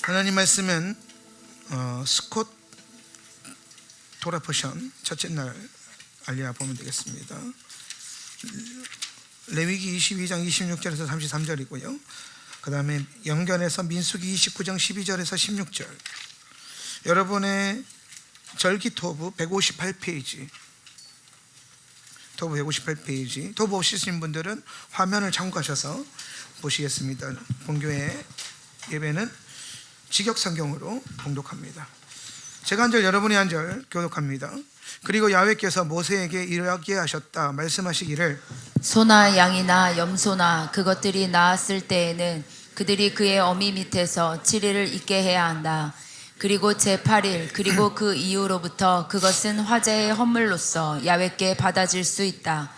하나님 말씀은 스콧 도라포션 첫째 날 알리아 보면 되겠습니다. 레위기 22장 26절에서 33절이고요. 그 다음에 연결해서 민수기 29장 12절에서 16절. 여러분의 절기토부 158페이지, 토부 158페이지. 토부 없으신 분들은 화면을 참고하셔서 보시겠습니다. 본교회 예배는 직역성경으로 봉독합니다. 제가 한 절, 여러분이 한 절 교독합니다. 그리고 야훼께서 모세에게 이렇게 하셨다. 말씀하시기를 소나 양이나 염소나 그것들이 나았을 때에는 그들이 그의 어미 밑에서 7일을 있게 해야 한다. 그리고 제8일 그리고 그 이후로부터 그것은 화제의 헌물로서 야훼께 받아질 수 있다.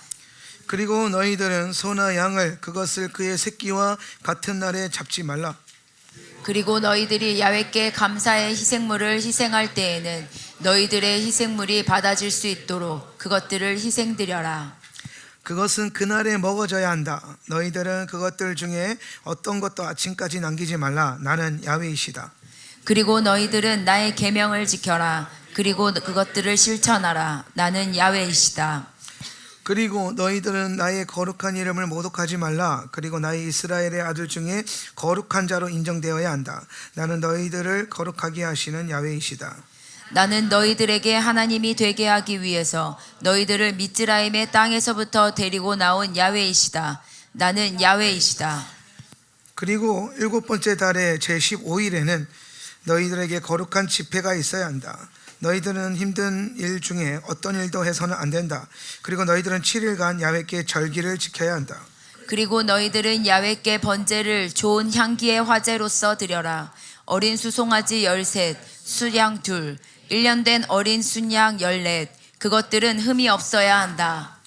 그리고 너희들은 소나 양을 그것을 그의 새끼와 같은 날에 잡지 말라. 그리고 너희들이 야훼께 감사의 희생물을 희생할 때에는 너희들의 희생물이 받아질 수 있도록 그것들을 희생드려라. 그것은 그날에 먹어져야 한다. 너희들은 그것들 중에 어떤 것도 아침까지 남기지 말라. 나는 야훼이시다. 그리고 너희들은 나의 계명을 지켜라. 그리고 그것들을 실천하라. 나는 야훼이시다. 그리고 너희들은 나의 거룩한 이름을 모독하지 말라. 그리고 나의 이스라엘의 아들 중에 거룩한 자로 인정되어야 한다. 나는 너희들을 거룩하게 하시는 야훼이시다. 나는 너희들에게 하나님이 되게 하기 위해서 너희들을 미즈라임의 땅에서부터 데리고 나온 야훼이시다. 나는 야훼이시다. 그리고 7번째 달의 제15일에는 너희들에게 거룩한 집회가 있어야 한다. 너희들은 힘든 일 중에 어떤 일도 해서는 안 된다. 그리고 너희들은 7일간 야훼께 절기를 지켜야 한다. 그리고 너희들은 야훼께 번제를 좋은 향기의 화제로서 드려라. 어린 수송아지 13, 수양 2, 1년 된 어린 순양 14, 그것들은 흠이 없어야 한다.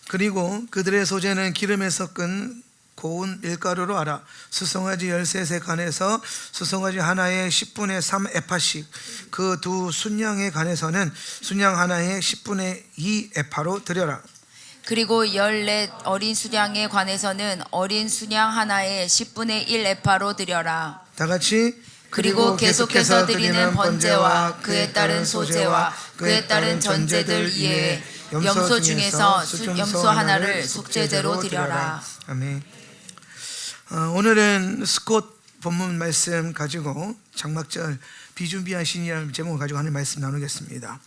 그리고 그들의 소재는 기름에 섞은 고운 밀가루로 하라. 수송아지 13에 간해서 수송아지 하나에 10분의 3 에파씩, 그 두 순양에 간해서는 순양 하나에 10분의 2 에파로 드려라. 그리고 14 어린 수양에 관해서는 어린 수양 하나에 10분의 1 에파로 드려라. 다 같이. 그리고 계속해서 드리는 번제와 그에 따른 소제와 그에 따른 전제들 이외에 염소 중에서 염소 하나를 속죄제로 드려라. 아멘. 오늘은 스콧 본문 말씀 가지고 장막절 비준비하시니라는 제목을 가지고 하는 말씀 나누겠습니다.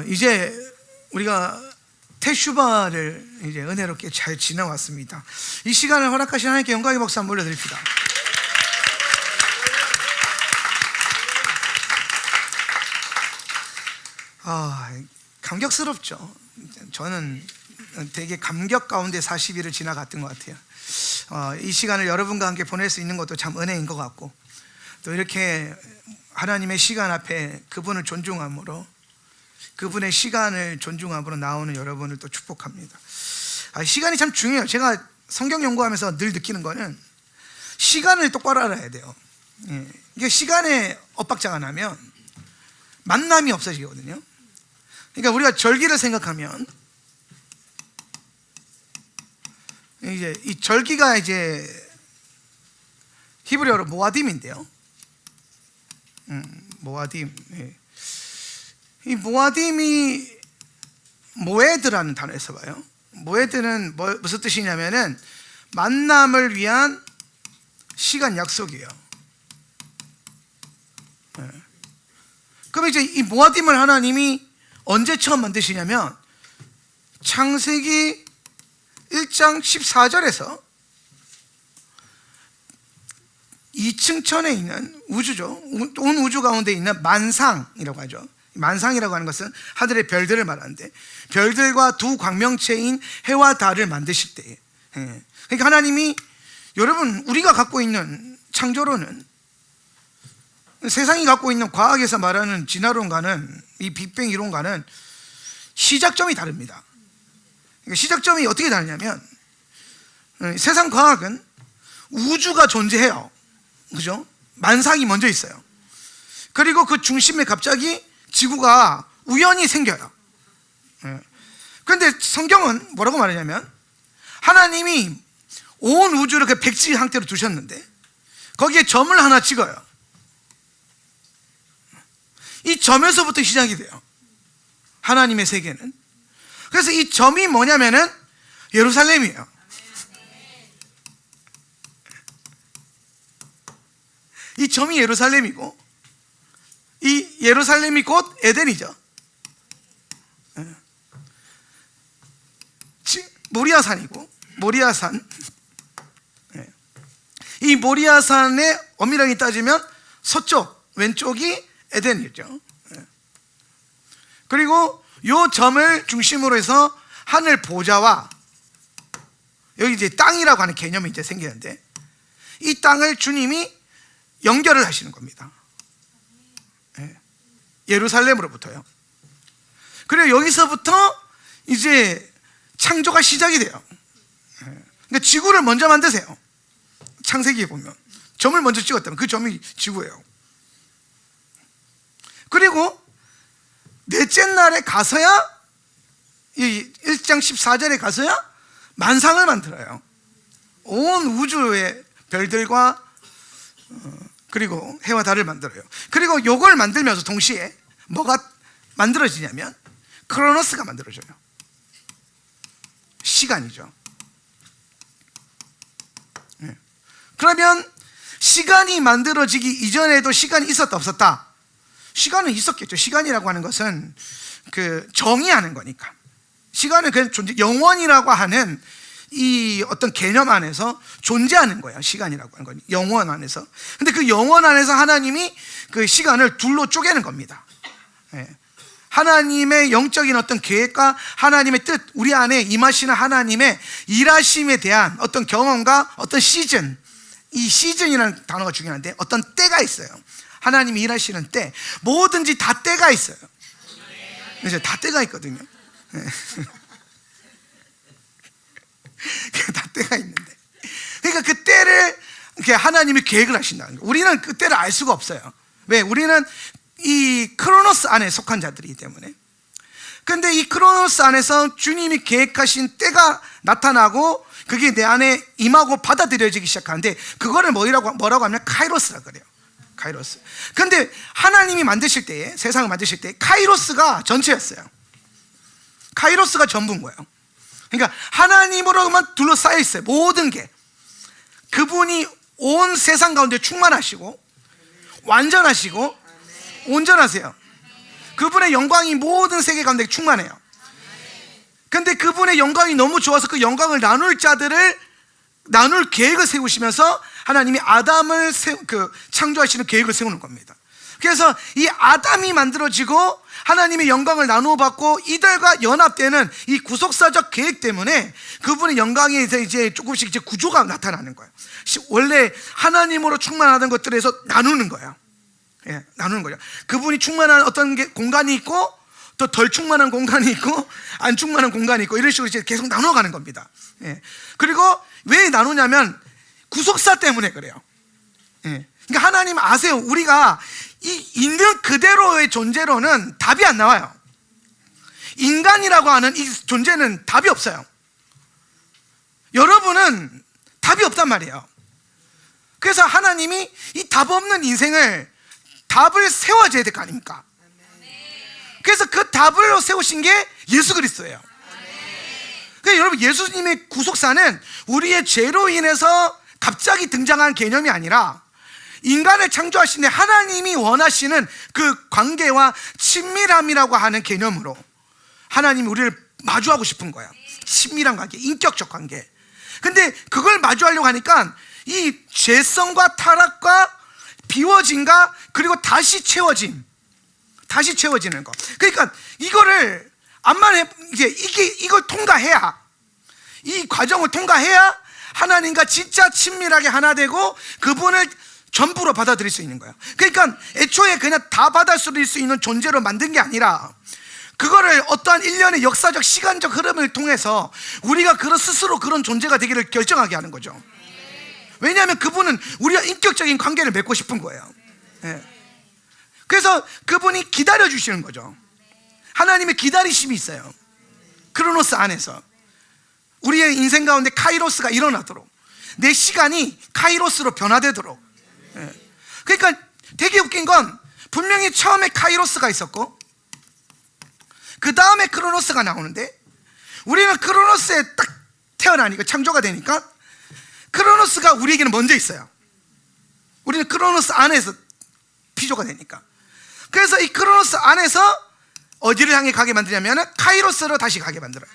이제 우리가 테슈바를 이제 은혜롭게 잘 지나왔습니다. 이 시간을 허락하신 하나님께 영광의 박수 한번 올려드립시다. 감격스럽죠. 저는 되게 감격 가운데 40일을 지나갔던 것 같아요. 이 시간을 여러분과 함께 보낼 수 있는 것도 참 은혜인 것 같고, 또 이렇게 하나님의 시간 앞에 그분을 존중함으로, 그분의 시간을 존중함으로 나오는 여러분을 또 축복합니다. 시간이 참 중요해요. 제가 성경 연구하면서 늘 느끼는 거는 시간을 똑바로 알아야 돼요. 이게 시간에 엇박자가 나면 만남이 없어지거든요. 그러니까 우리가 절기를 생각하면 이제 이 절기가 이제 히브리어로 모아딤인데요. 모아딤. 이 모아딤이 모에드라는 단어에서 봐요. 모에드는 무슨 뜻이냐면은 만남을 위한 시간 약속이에요. 그럼 이제 이 모아딤을 하나님이 언제 처음 만드시냐면 창세기 1장 14절에서 2층 천에 있는 우주죠. 온 우주 가운데 있는 만상이라고 하죠. 만상이라고 하는 것은 하늘의 별들을 말하는데, 별들과 두 광명체인 해와 달을 만드실 때에, 그러니까 하나님이, 여러분, 우리가 갖고 있는 창조론은 세상이 갖고 있는 과학에서 말하는 진화론과는, 이 빅뱅 이론과는 시작점이 다릅니다. 그러니까 시작점이 어떻게 다르냐면, 세상 과학은 우주가 존재해요. 그죠? 만상이 먼저 있어요. 그리고 그 중심에 갑자기 지구가 우연히 생겨요. 그런데 성경은 뭐라고 말하냐면, 하나님이 온 우주를 그 백지 상태로 두셨는데 거기에 점을 하나 찍어요. 이 점에서부터 시작이 돼요, 하나님의 세계는. 그래서 이 점이 뭐냐면은 예루살렘이에요. 이 점이 예루살렘이고, 이 예루살렘이 곧 에덴이죠. 모리아산이고, 모리아산, 이 모리아산의 엄밀하게 따지면 서쪽 왼쪽이 에덴이죠. 그리고 이 점을 중심으로 해서 하늘 보좌와, 여기 이제 땅이라고 하는 개념이 이제 생기는데, 이 땅을 주님이 연결을 하시는 겁니다. 예루살렘으로부터요. 그리고 여기서부터 이제 창조가 시작이 돼요. 그러니까 지구를 먼저 만드세요. 창세기에 보면 점을 먼저 찍었다면 그 점이 지구예요. 그리고 넷째 날에 가서야, 이 1장 14절에 가서야 만상을 만들어요. 온 우주의 별들과 그리고 해와 달을 만들어요. 그리고 이걸 만들면서 동시에 뭐가 만들어지냐면 크로노스가 만들어져요. 시간이죠. 그러면 시간이 만들어지기 이전에도 시간이 있었다 없었다? 시간은 있었겠죠. 시간이라고 하는 것은 그 정의하는 거니까. 시간은 그냥 존재, 영원이라고 하는 이 어떤 개념 안에서 존재하는 거예요. 시간이라고 하는 건 영원 안에서. 근데 그 영원 안에서 하나님이 그 시간을 둘로 쪼개는 겁니다. 하나님의 영적인 어떤 계획과 하나님의 뜻, 우리 안에 임하시는 하나님의 일하심에 대한 어떤 경험과 어떤 시즌, 이 시즌이라는 단어가 중요한데 어떤 때가 있어요. 하나님이 일하시는 때, 뭐든지 다 때가 있어요. 이제 다 때가 있거든요. 다 때가 있는데, 그러니까 그 때를 하나님이 계획을 하신다는 거예요. 우리는 그 때를 알 수가 없어요. 왜? 우리는 이 크로노스 안에 속한 자들이기 때문에. 그런데 이 크로노스 안에서 주님이 계획하신 때가 나타나고 그게 내 안에 임하고 받아들여지기 시작하는데, 그거를 뭐라고 하면 카이로스라고 그래요. 카이로스. 그런데 하나님이 만드실 때에, 세상을 만드실 때 카이로스가 전체였어요. 카이로스가 전부인 거예요. 그러니까 하나님으로만 둘러싸여 있어요. 모든 게. 그분이 온 세상 가운데 충만하시고 완전하시고 온전하세요. 그분의 영광이 모든 세계 가운데 충만해요. 그런데 그분의 영광이 너무 좋아서 그 영광을 나눌 계획을 세우시면서 하나님이 아담을 창조하시는 계획을 세우는 겁니다. 그래서 이 아담이 만들어지고 하나님의 영광을 나누어 받고 이들과 연합되는 이 구속사적 계획 때문에 그분의 영광에 이제 조금씩 이제 구조가 나타나는 거예요. 원래 하나님으로 충만하던 것들에서 나누는 거예요. 나누는 거죠. 그분이 충만한 어떤 공간이 있고 또 덜 충만한 공간이 있고 안 충만한 공간이 있고 이런 식으로 이제 계속 나눠가는 겁니다. 그리고 왜 나누냐면 구속사 때문에 그래요. 그러니까 하나님 아세요. 우리가 이 있는 그대로의 존재로는 답이 안 나와요. 인간이라고 하는 이 존재는 답이 없어요. 여러분은 답이 없단 말이에요. 그래서 하나님이 이 답 없는 인생을 답을 세워줘야 될 거 아닙니까? 그래서 그 답을 세우신 게 예수 그리스도예요. 그러니까 여러분, 예수님의 구속사는 우리의 죄로 인해서 갑자기 등장한 개념이 아니라 인간을 창조하신 데 하나님이 원하시는 그 관계와 친밀함이라고 하는 개념으로 하나님이 우리를 마주하고 싶은 거야. 친밀한 관계, 인격적 관계. 근데 그걸 마주하려고 하니까 이 죄성과 타락과 비워짐과 그리고 다시 채워지는 거. 그러니까 이거를 이걸 통과해야, 이 과정을 통과해야 하나님과 진짜 친밀하게 하나 되고 그분을 전부로 받아들일 수 있는 거예요. 그러니까 애초에 그냥 다 받아들일 수 있는 존재로 만든 게 아니라 그거를 어떠한 일련의 역사적 시간적 흐름을 통해서 우리가 스스로 그런 존재가 되기를 결정하게 하는 거죠. 왜냐하면 그분은 우리와 인격적인 관계를 맺고 싶은 거예요. 그래서 그분이 기다려 주시는 거죠. 하나님의 기다리심이 있어요. 크로노스 안에서 우리의 인생 가운데 카이로스가 일어나도록, 내 시간이 카이로스로 변화되도록 그러니까 되게 웃긴 건 분명히 처음에 카이로스가 있었고 그 다음에 크로노스가 나오는데, 우리는 크로노스에 딱 태어나니까, 창조가 되니까 크로노스가 우리에게는 먼저 있어요. 우리는 크로노스 안에서 피조가 되니까. 그래서 이 크로노스 안에서 어디를 향해 가게 만드냐면 카이로스로 다시 가게 만들어요.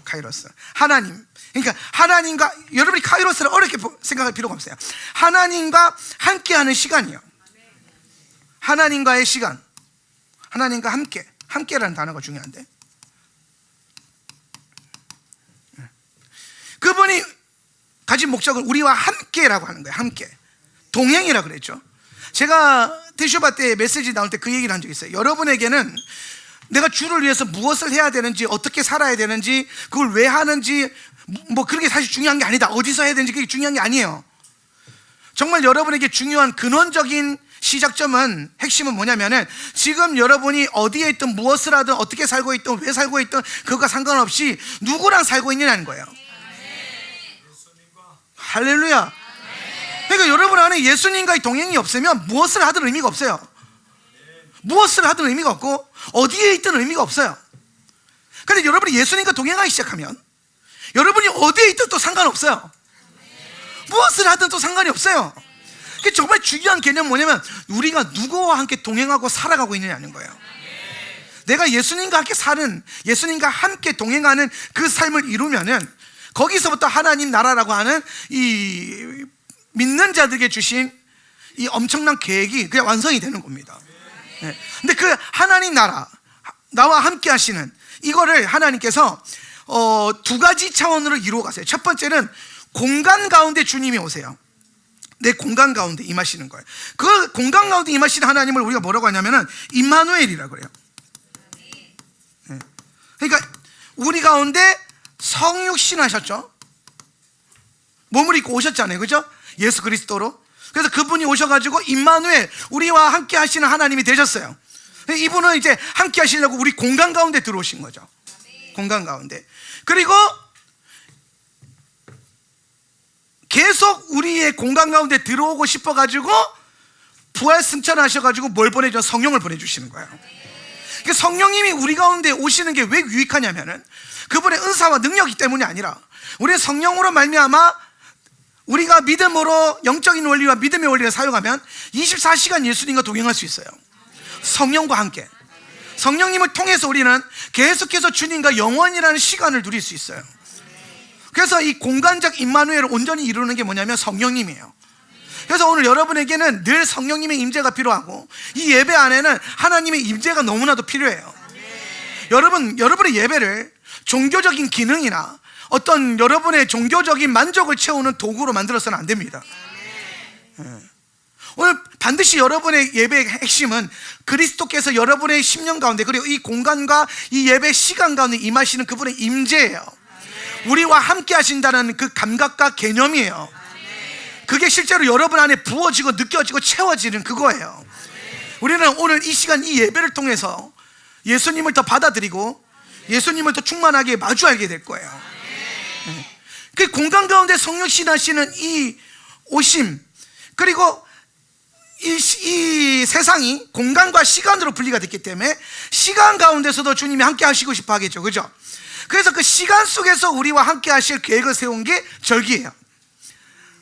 카이로스, 하나님. 그러니까 하나님과, 여러분이 카이로스를 어렵게 생각할 필요가 없어요. 하나님과 함께하는 시간이요. 하나님과의 시간, 하나님과 함께라는 단어가 중요한데, 그분이 가진 목적은 우리와 함께라고 하는 거예요. 함께, 동행이라고 그랬죠. 제가 대쇼바 때 메시지 나올 때 그 얘기를 한 적이 있어요. 여러분에게는 내가 주를 위해서 무엇을 해야 되는지, 어떻게 살아야 되는지, 그걸 왜 하는지, 뭐 그런 게 사실 중요한 게 아니다. 어디서 해야 되는지 그게 중요한 게 아니에요. 정말 여러분에게 중요한 근원적인 시작점은, 핵심은 뭐냐면은 지금 여러분이 어디에 있든 무엇을 하든 어떻게 살고 있든 왜 살고 있든 그것과 상관없이 누구랑 살고 있느냐는 거예요. 할렐루야. 그러니까 여러분 안에 예수님과의 동행이 없으면 무엇을 하든 의미가 없어요. 무엇을 하든 의미가 없고 어디에 있든 의미가 없어요. 그런데 여러분이 예수님과 동행하기 시작하면 여러분이 어디에 있든 또 상관없어요. 무엇을 하든 또 상관이 없어요. 그게 정말 중요한 개념은 뭐냐면 우리가 누구와 함께 동행하고 살아가고 있느냐는 거예요. 내가 예수님과 함께 사는, 예수님과 함께 동행하는 그 삶을 이루면은 거기서부터 하나님 나라라고 하는 이 믿는 자들에게 주신 이 엄청난 계획이 그냥 완성이 되는 겁니다. 네. 근데 그 하나님 나라, 나와 함께 하시는 이거를 하나님께서 두 가지 차원으로 이루어 가세요. 첫 번째는 공간 가운데 주님이 오세요. 내 공간 가운데 임하시는 거예요. 그 공간 가운데 임하시는 하나님을 우리가 뭐라고 하냐면은 임마누엘이라고 그래요. 네. 그러니까 우리 가운데 성육신 하셨죠. 몸을 입고 오셨잖아요, 그죠? 예수 그리스도로. 그래서 그분이 오셔가지고 임마누엘, 우리와 함께 하시는 하나님이 되셨어요. 이분은 이제 함께 하시려고 우리 공간 가운데 들어오신 거죠. 공간 가운데. 그리고 계속 우리의 공간 가운데 들어오고 싶어가지고 부활 승천하셔가지고 뭘 보내줘? 성령을 보내주시는 거예요. 그러니까 성령님이 우리 가운데 오시는 게 왜 유익하냐면은 그분의 은사와 능력이 때문이 아니라 우리의 성령으로 말미암아 우리가 믿음으로 영적인 원리와 믿음의 원리를 사용하면 24시간 예수님과 동행할 수 있어요. 성령과 함께. 성령님을 통해서 우리는 계속해서 주님과 영원이라는 시간을 누릴 수 있어요. 그래서 이 공간적 임마누엘을 온전히 이루는 게 뭐냐면 성령님이에요. 그래서 오늘 여러분에게는 늘 성령님의 임재가 필요하고 이 예배 안에는 하나님의 임재가 너무나도 필요해요. 여러분의 예배를 종교적인 기능이나 어떤 여러분의 종교적인 만족을 채우는 도구로 만들어서는 안 됩니다. 오늘 반드시 여러분의 예배의 핵심은 그리스도께서 여러분의 심령 가운데, 그리고 이 공간과 이 예배 시간 가운데 임하시는 그분의 임재예요. 우리와 함께 하신다는 그 감각과 개념이에요. 그게 실제로 여러분 안에 부어지고 느껴지고 채워지는 그거예요. 우리는 오늘 이 시간 이 예배를 통해서 예수님을 더 받아들이고 예수님을 더 충만하게 마주하게 될 거예요. 그 공간 가운데 성령신 하시는 이 오심, 그리고 이 세상이 공간과 시간으로 분리가 됐기 때문에 시간 가운데서도 주님이 함께 하시고 싶어 하겠죠, 그죠? 그래서 그 시간 속에서 우리와 함께 하실 계획을 세운 게 절기예요.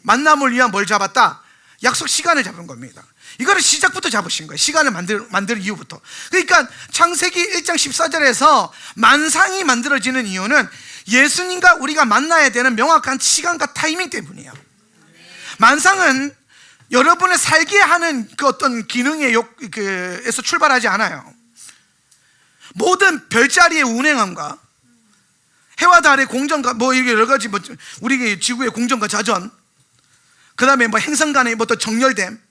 만남을 위한 뭘 잡았다? 약속 시간을 잡은 겁니다. 이거를 시작부터 잡으신 거예요. 시간을 만들 이유부터. 그러니까 창세기 1장 14절에서 만상이 만들어지는 이유는 예수님과 우리가 만나야 되는 명확한 시간과 타이밍 때문이에요. 만상은 여러분을 살게 하는 그 어떤 기능에서 출발하지 않아요. 모든 별자리의 운행함과 해와 달의 공전과 뭐 이게 여러 가지 우리 지구의 공전과 자전, 그 다음에 뭐 행성 간의 뭐 또 정렬됨,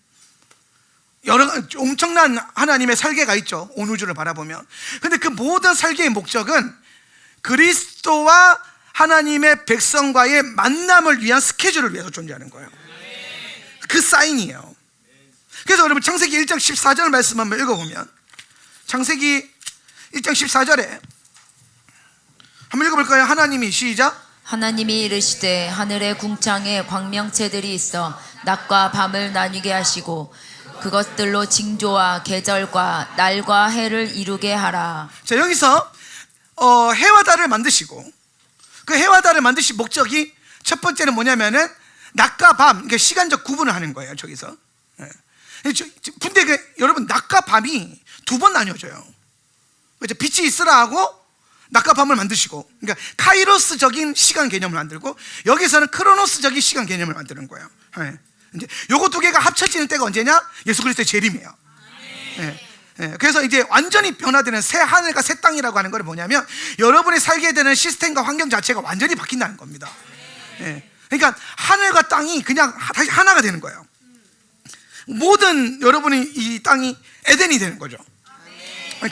여러 엄청난 하나님의 설계가 있죠. 온 우주를 바라보면. 근데 그 모든 설계의 목적은 그리스도와 하나님의 백성과의 만남을 위한 스케줄을 위해서 존재하는 거예요. 그 사인이에요. 그래서 여러분 창세기 1장 14절 말씀 한번 읽어보면, 창세기 1장 14절에 한번 읽어볼까요? 하나님이 시작. 하나님이 이르시되 하늘의 궁창에 광명체들이 있어 낮과 밤을 나뉘게 하시고 그것들로 징조와 계절과 날과 해를 이루게 하라. 자, 여기서 해와 달을 만드시고, 그 해와 달을 만드신 목적이 첫 번째는 뭐냐면은 낮과 밤, 그러니까 시간적 구분을 하는 거예요. 저기서. 근데 여러분, 낮과 밤이 두 번 나뉘어져요. 그렇죠? 빛이 있으라 하고 낮과 밤을 만드시고, 그러니까 카이로스적인 시간 개념을 만들고, 여기서는 크로노스적인 시간 개념을 만드는 거예요. 이제 요거 두 개가 합쳐지는 때가 언제냐? 예수 그리스도의 재림이에요. 그래서 이제 완전히 변화되는 새 하늘과 새 땅이라고 하는 건 뭐냐면, 여러분이 살게 되는 시스템과 환경 자체가 완전히 바뀐다는 겁니다. 그러니까 하늘과 땅이 그냥 다시 하나가 되는 거예요. 모든 여러분이 이 땅이 에덴이 되는 거죠.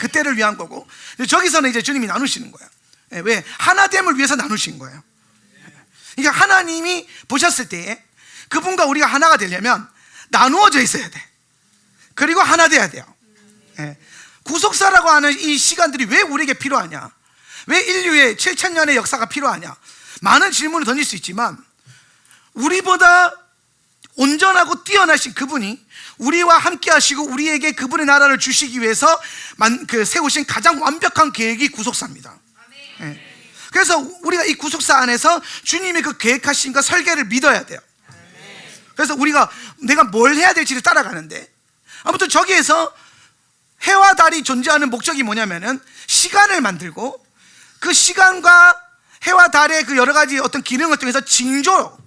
그때를 위한 거고, 저기서는 이제 주님이 나누시는 거예요. 왜? 하나됨을 위해서 나누신 거예요. 그러니까 하나님이 보셨을 때에 그분과 우리가 하나가 되려면 나누어져 있어야 돼. 그리고 하나 돼야 돼요. 구속사라고 하는 이 시간들이 왜 우리에게 필요하냐? 왜 인류의 7,000년의 역사가 필요하냐? 많은 질문을 던질 수 있지만, 우리보다 온전하고 뛰어나신 그분이 우리와 함께 하시고 우리에게 그분의 나라를 주시기 위해서 세우신 가장 완벽한 계획이 구속사입니다. 그래서 우리가 이 구속사 안에서 주님의 그 계획하심과 설계를 믿어야 돼요. 그래서 우리가 내가 뭘 해야 될지를 따라가는데, 아무튼 저기에서 해와 달이 존재하는 목적이 뭐냐면은 시간을 만들고, 그 시간과 해와 달의 그 여러 가지 어떤 기능을 통해서 징조,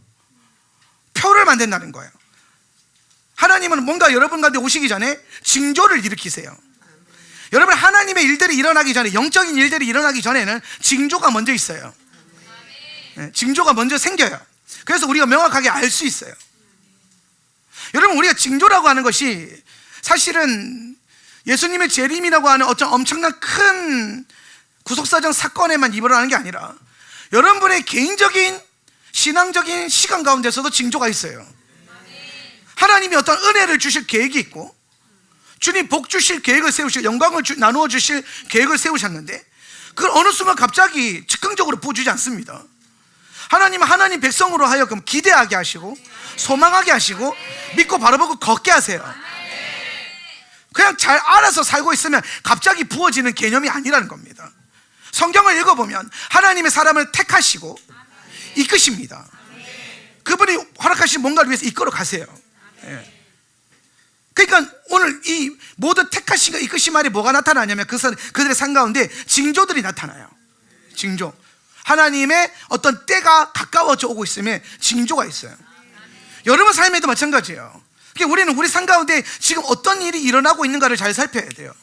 표를 만든다는 거예요. 하나님은 뭔가 여러분 가운데 오시기 전에 징조를 일으키세요. 여러분, 하나님의 일들이 일어나기 전에, 영적인 일들이 일어나기 전에는 징조가 먼저 있어요. 징조가 먼저 생겨요. 그래서 우리가 명확하게 알 수 있어요. 여러분, 우리가 징조라고 하는 것이 사실은 예수님의 재림이라고 하는 어떤 엄청난 큰 구속사적 사건에만 일어나는 게 아니라 여러분의 개인적인 신앙적인 시간 가운데서도 징조가 있어요. 하나님이 어떤 은혜를 주실 계획이 있고, 주님 복 주실 계획을 세우시고 영광을 나누어 주실 계획을 세우셨는데, 그걸 어느 순간 갑자기 즉흥적으로 부어주지 않습니다. 하나님은 하나님 백성으로 하여금 기대하게 하시고 소망하게 하시고 믿고 바라보고 걷게 하세요. 그냥 잘 알아서 살고 있으면 갑자기 부어지는 개념이 아니라는 겁니다. 성경을 읽어보면 하나님의 사람을 택하시고 이끄십니다. 그분이 허락하신 뭔가를 위해서 이끌어 가세요. 그러니까 오늘 이 모든 택하심과 이끄심 말이 뭐가 나타나냐면 그들의 삶 가운데 징조들이 나타나요. 징조. 하나님의 어떤 때가 가까워져 오고 있으면 징조가 있어요. 여러분 삶에도 마찬가지예요. 그러니까 우리는 우리 삶 가운데 지금 어떤 일이 일어나고 있는가를 잘 살펴야 돼요.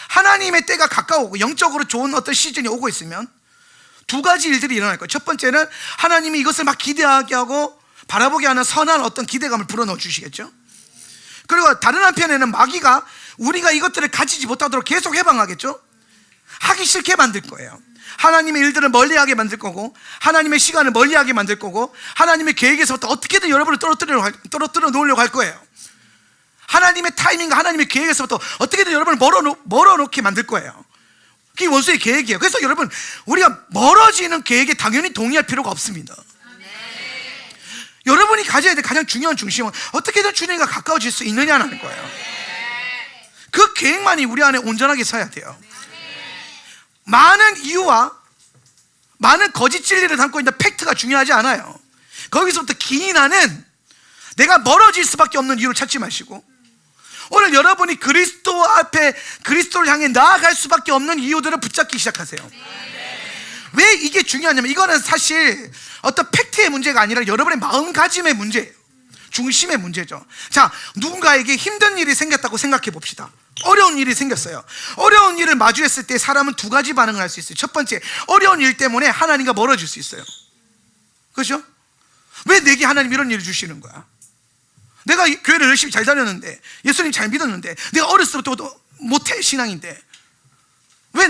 하나님의 때가 가까워오고 영적으로 좋은 어떤 시즌이 오고 있으면 두 가지 일들이 일어날 거예요. 첫 번째는 하나님이 이것을 막 기대하게 하고 바라보게 하는 선한 어떤 기대감을 불어넣어 주시겠죠. 그리고 다른 한편에는 마귀가 우리가 이것들을 가지지 못하도록 계속 해방하겠죠. 하기 싫게 만들 거예요. 하나님의 일들을 멀리하게 만들 거고, 하나님의 시간을 멀리하게 만들 거고, 하나님의 계획에서부터 어떻게든 여러분을 떨어뜨려 놓으려고 할 거예요. 하나님의 타이밍과 하나님의 계획에서부터 어떻게든 여러분을 멀어놓게 만들 거예요. 그게 원수의 계획이에요. 그래서 여러분, 우리가 멀어지는 계획에 당연히 동의할 필요가 없습니다. 여러분이 가져야 될 가장 중요한 중심은 어떻게든 주님과 가까워질 수 있느냐는 거예요. 그 계획만이 우리 안에 온전하게 서야 돼요. 많은 이유와 많은 거짓 진리를 담고 있는 팩트가 중요하지 않아요. 거기서부터 기인하는 내가 멀어질 수밖에 없는 이유를 찾지 마시고, 오늘 여러분이 그리스도 앞에 그리스도를 향해 나아갈 수밖에 없는 이유들을 붙잡기 시작하세요. 왜 이게 중요하냐면, 이거는 사실 어떤 팩트의 문제가 아니라 여러분의 마음가짐의 문제예요. 중심의 문제죠. 자, 누군가에게 힘든 일이 생겼다고 생각해 봅시다. 어려운 일이 생겼어요. 어려운 일을 마주했을 때 사람은 두 가지 반응을 할 수 있어요. 첫 번째, 어려운 일 때문에 하나님과 멀어질 수 있어요. 그렇죠? 왜 내게 하나님 이런 일을 주시는 거야? 내가 교회를 열심히 잘 다녔는데, 예수님 잘 믿었는데, 내가 어렸을 때부터 모태 신앙인데 왜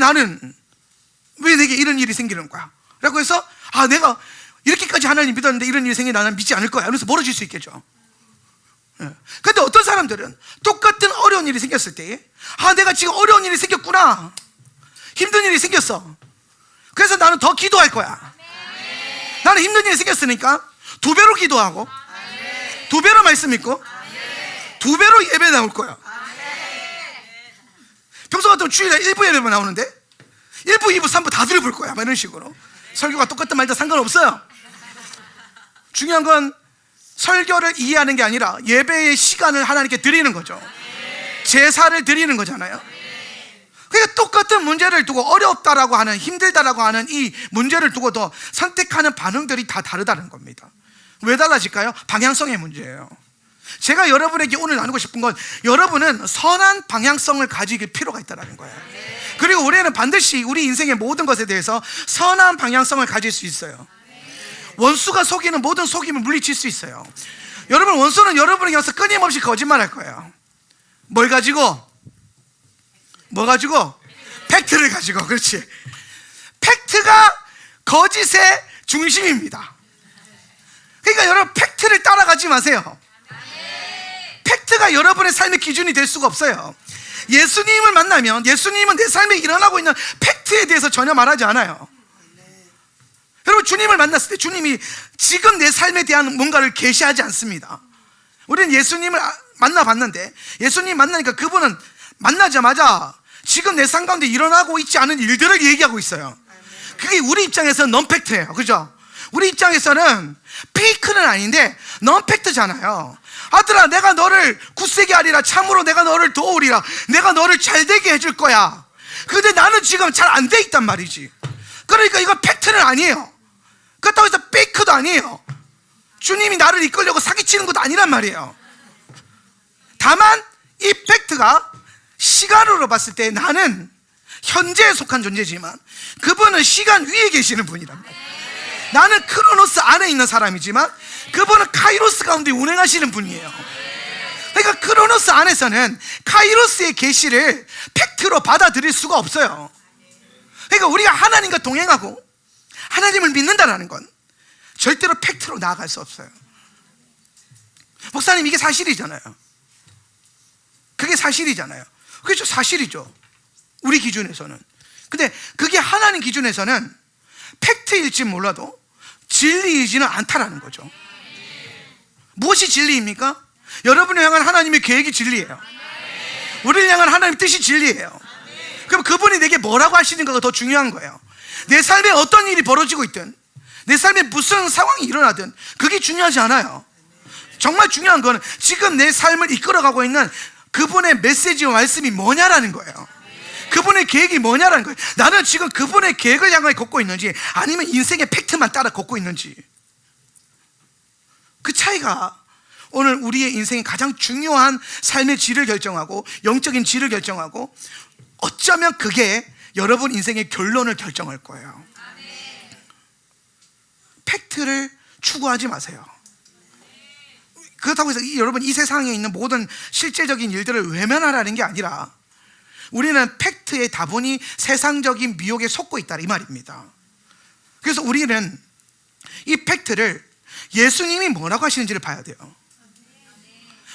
내게 이런 일이 생기는 거야? 라고 해서 내가 이렇게까지 하나님 믿었는데 이런 일이 생기면 나는 믿지 않을 거야. 그래서 멀어질 수 있겠죠. 그런데 어떤 사람들은 똑같은 어려운 일이 생겼을 때 내가 지금 어려운 일이 생겼구나, 힘든 일이 생겼어, 그래서 나는 더 기도할 거야. 나는 힘든 일이 생겼으니까 2배로 기도하고 2배로 말씀 읽고 2배로 예배 나올 거야. 평소 같으면 주일에 1부 예배만 나오는데 1부, 2부, 3부 다 들어볼 거야. 막 이런 식으로. 설교가 똑같든 말든 상관없어요. 중요한 건 설교를 이해하는 게 아니라 예배의 시간을 하나님께 드리는 거죠. 제사를 드리는 거잖아요. 그러니까 똑같은 문제를 두고 어렵다라고 하는, 힘들다라고 하는 이 문제를 두고도 선택하는 반응들이 다 다르다는 겁니다. 왜 달라질까요? 방향성의 문제예요. 제가 여러분에게 오늘 나누고 싶은 건 여러분은 선한 방향성을 가질 필요가 있다는 거예요. 그리고 우리는 반드시 우리 인생의 모든 것에 대해서 선한 방향성을 가질 수 있어요. 원수가 속이는 모든 속임을 물리칠 수 있어요. 여러분, 원수는 여러분에게 와서 끊임없이 거짓말할 거예요. 뭘 가지고? 뭐 가지고? 팩트를 가지고. 그렇지. 팩트가 거짓의 중심입니다. 그러니까 여러분, 팩트를 따라가지 마세요. 팩트가 여러분의 삶의 기준이 될 수가 없어요. 예수님을 만나면 예수님은 내 삶에 일어나고 있는 팩트에 대해서 전혀 말하지 않아요. 여러분, 주님을 만났을 때 주님이 지금 내 삶에 대한 뭔가를 계시하지 않습니다. 우리는 예수님을 만나봤는데 예수님 만나니까 그분은 만나자마자 지금 내 삶 가운데 일어나고 있지 않은 일들을 얘기하고 있어요. 그게 우리 입장에서는 넌팩트예요. 그죠? 우리 입장에서는 페이크는 아닌데 넌팩트잖아요. 아들아, 내가 너를 굳세게 하리라. 참으로 내가 너를 도우리라. 내가 너를 잘되게 해줄 거야. 근데 나는 지금 잘 안 돼 있단 말이지. 그러니까 이건 팩트는 아니에요. 그렇다고 해서 페이크도 아니에요. 주님이 나를 이끌려고 사기치는 것도 아니란 말이에요. 다만 이 팩트가 시간으로 봤을 때 나는 현재에 속한 존재지만 그분은 시간 위에 계시는 분이란 말이에요. 나는 크로노스 안에 있는 사람이지만 그분은 카이로스 가운데 운행하시는 분이에요. 그러니까 크로노스 안에서는 카이로스의 계시를 팩트로 받아들일 수가 없어요. 그러니까 우리가 하나님과 동행하고 하나님을 믿는다는 건 절대로 팩트로 나아갈 수 없어요. 목사님, 이게 사실이잖아요. 그게 사실이잖아요. 그렇죠, 사실이죠. 우리 기준에서는. 근데 그게 하나님 기준에서는 팩트일지 몰라도 진리이지는 않다라는 거죠. 무엇이 진리입니까? 여러분을 향한 하나님의 계획이 진리예요. 우리를 향한 하나님의 뜻이 진리예요. 그럼 그분이 내게 뭐라고 하시는가가 더 중요한 거예요. 내 삶에 어떤 일이 벌어지고 있든 내 삶에 무슨 상황이 일어나든 그게 중요하지 않아요. 정말 중요한 건 지금 내 삶을 이끌어가고 있는 그분의 메시지와 말씀이 뭐냐라는 거예요. 그분의 계획이 뭐냐라는 거예요. 나는 지금 그분의 계획을 향해 걷고 있는지 아니면 인생의 팩트만 따라 걷고 있는지. 그 차이가 오늘 우리의 인생의 가장 중요한 삶의 질을 결정하고 영적인 질을 결정하고 어쩌면 그게 여러분 인생의 결론을 결정할 거예요. 팩트를 추구하지 마세요. 그렇다고 해서 여러분 이 세상에 있는 모든 실제적인 일들을 외면하라는 게 아니라 우리는 팩트에 다분히 세상적인 미혹에 속고 있다 이 말입니다. 그래서 우리는 이 팩트를 예수님이 뭐라고 하시는지를 봐야 돼요.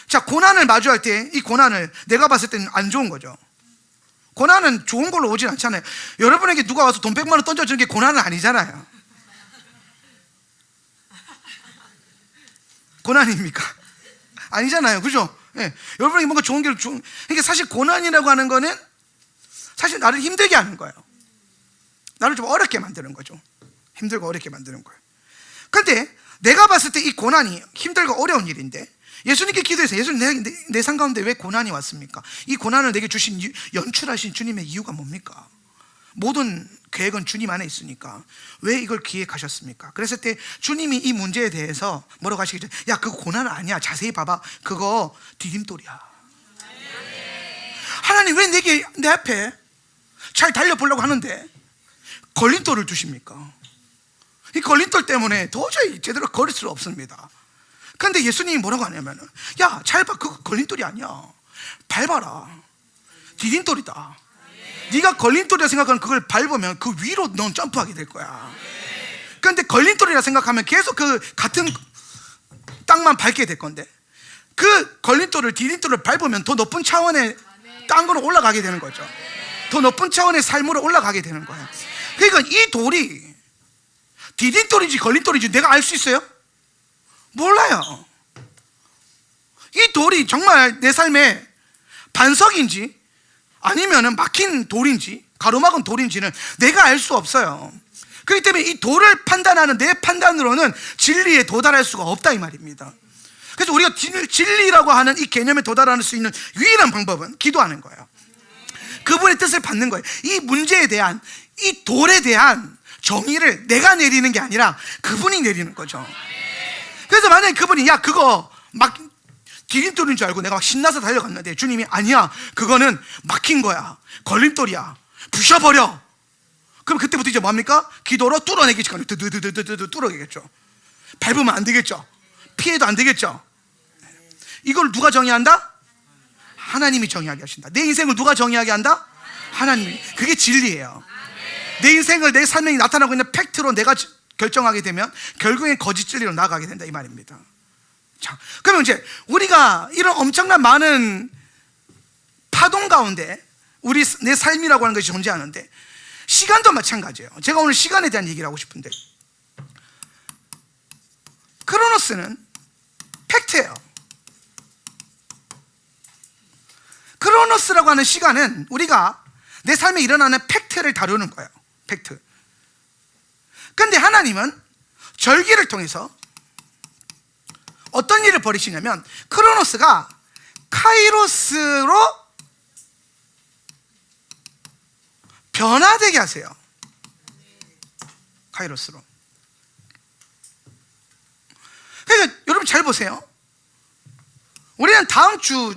자, 고난을 마주할 때 이 고난을 내가 봤을 때는 안 좋은 거죠. 고난은 좋은 걸로 오진 않잖아요. 여러분에게 누가 와서 돈 100만 원 던져주는 게 고난은 아니잖아요. 고난입니까? 아니잖아요. 그죠? 예. 여러분에게 뭔가 좋은 게 그러니까 사실 고난이라고 하는 거는 사실 나를 힘들게 하는 거예요. 나를 좀 어렵게 만드는 거죠. 힘들고 어렵게 만드는 거예요. 그런데 내가 봤을 때 이 고난이 힘들고 어려운 일인데 예수님께 기도해서 예수님, 내 삶 가운데 왜 고난이 왔습니까? 이 고난을 내게 주신 연출하신 주님의 이유가 뭡니까? 모든 계획은 주님 안에 있으니까 왜 이걸 기획하셨습니까? 그랬을 때 주님이 이 문제에 대해서 뭐라고 하시겠죠? 야, 그거 고난 아니야. 자세히 봐봐. 그거 디딤돌이야. 하나님 왜 내 앞에 잘 달려보려고 하는데 걸림돌을 두십니까? 이 걸림돌 때문에 도저히 제대로 걸을 수 없습니다. 그런데 예수님이 뭐라고 하냐면 야, 잘 봐. 그거 걸림돌이 아니야. 밟아라. 디딤돌이다. 네가 걸림돌이라 생각하면 그걸 밟으면 그 위로 넌 점프하게 될 거야. 그런데 걸림돌이라 생각하면 계속 그 같은 땅만 밟게 될 건데 그 걸림돌을 디딤돌을 밟으면 더 높은 차원의 땅으로 올라가게 되는 거죠. 더 높은 차원의 삶으로 올라가게 되는 거예요. 그러니까 이 돌이 디딤돌인지 걸림돌인지 내가 알 수 있어요? 몰라요. 이 돌이 정말 내 삶의 반석인지 아니면은 막힌 돌인지 가로막은 돌인지는 내가 알 수 없어요. 그렇기 때문에 이 돌을 판단하는 내 판단으로는 진리에 도달할 수가 없다 이 말입니다. 그래서 우리가 진리라고 하는 이 개념에 도달할 수 있는 유일한 방법은 기도하는 거예요. 그분의 뜻을 받는 거예요. 이 문제에 대한, 이 돌에 대한 정의를 내가 내리는 게 아니라 그분이 내리는 거죠. 그래서 만약에 그분이 야 그거 막 디딤돌인 줄 알고 내가 막 신나서 달려갔는데 주님이 아니야 그거는 막힌 거야, 걸림돌이야, 부셔버려. 그럼 그때부터 이제 뭡니까? 기도로 뚫어내기죠. 드드드드드드 뚫어내겠죠. 밟으면 안 되겠죠. 피해도 안 되겠죠. 이걸 누가 정의한다? 하나님이 정의하게 하신다. 내 인생을 누가 정의하게 한다? 하나님이. 그게 진리예요. 내 인생을 내 삶에 나타나고 있는 팩트로 내가 결정하게 되면 결국엔 거짓 진리로 나아가게 된다 이 말입니다. 자, 그러면 이제 우리가 이런 엄청난 많은 파동 가운데 내 삶이라고 하는 것이 존재하는데 시간도 마찬가지예요. 제가 오늘 시간에 대한 얘기를 하고 싶은데 크로노스는 팩트예요. 크로노스라고 하는 시간은 우리가 내 삶에 일어나는 팩트를 다루는 거예요. 팩트. 근데 하나님은 절기를 통해서 어떤 일을 벌이시냐면 크로노스가 카이로스로 변화되게 하세요. 카이로스로. 그러니까 여러분 잘 보세요. 우리는 다음 주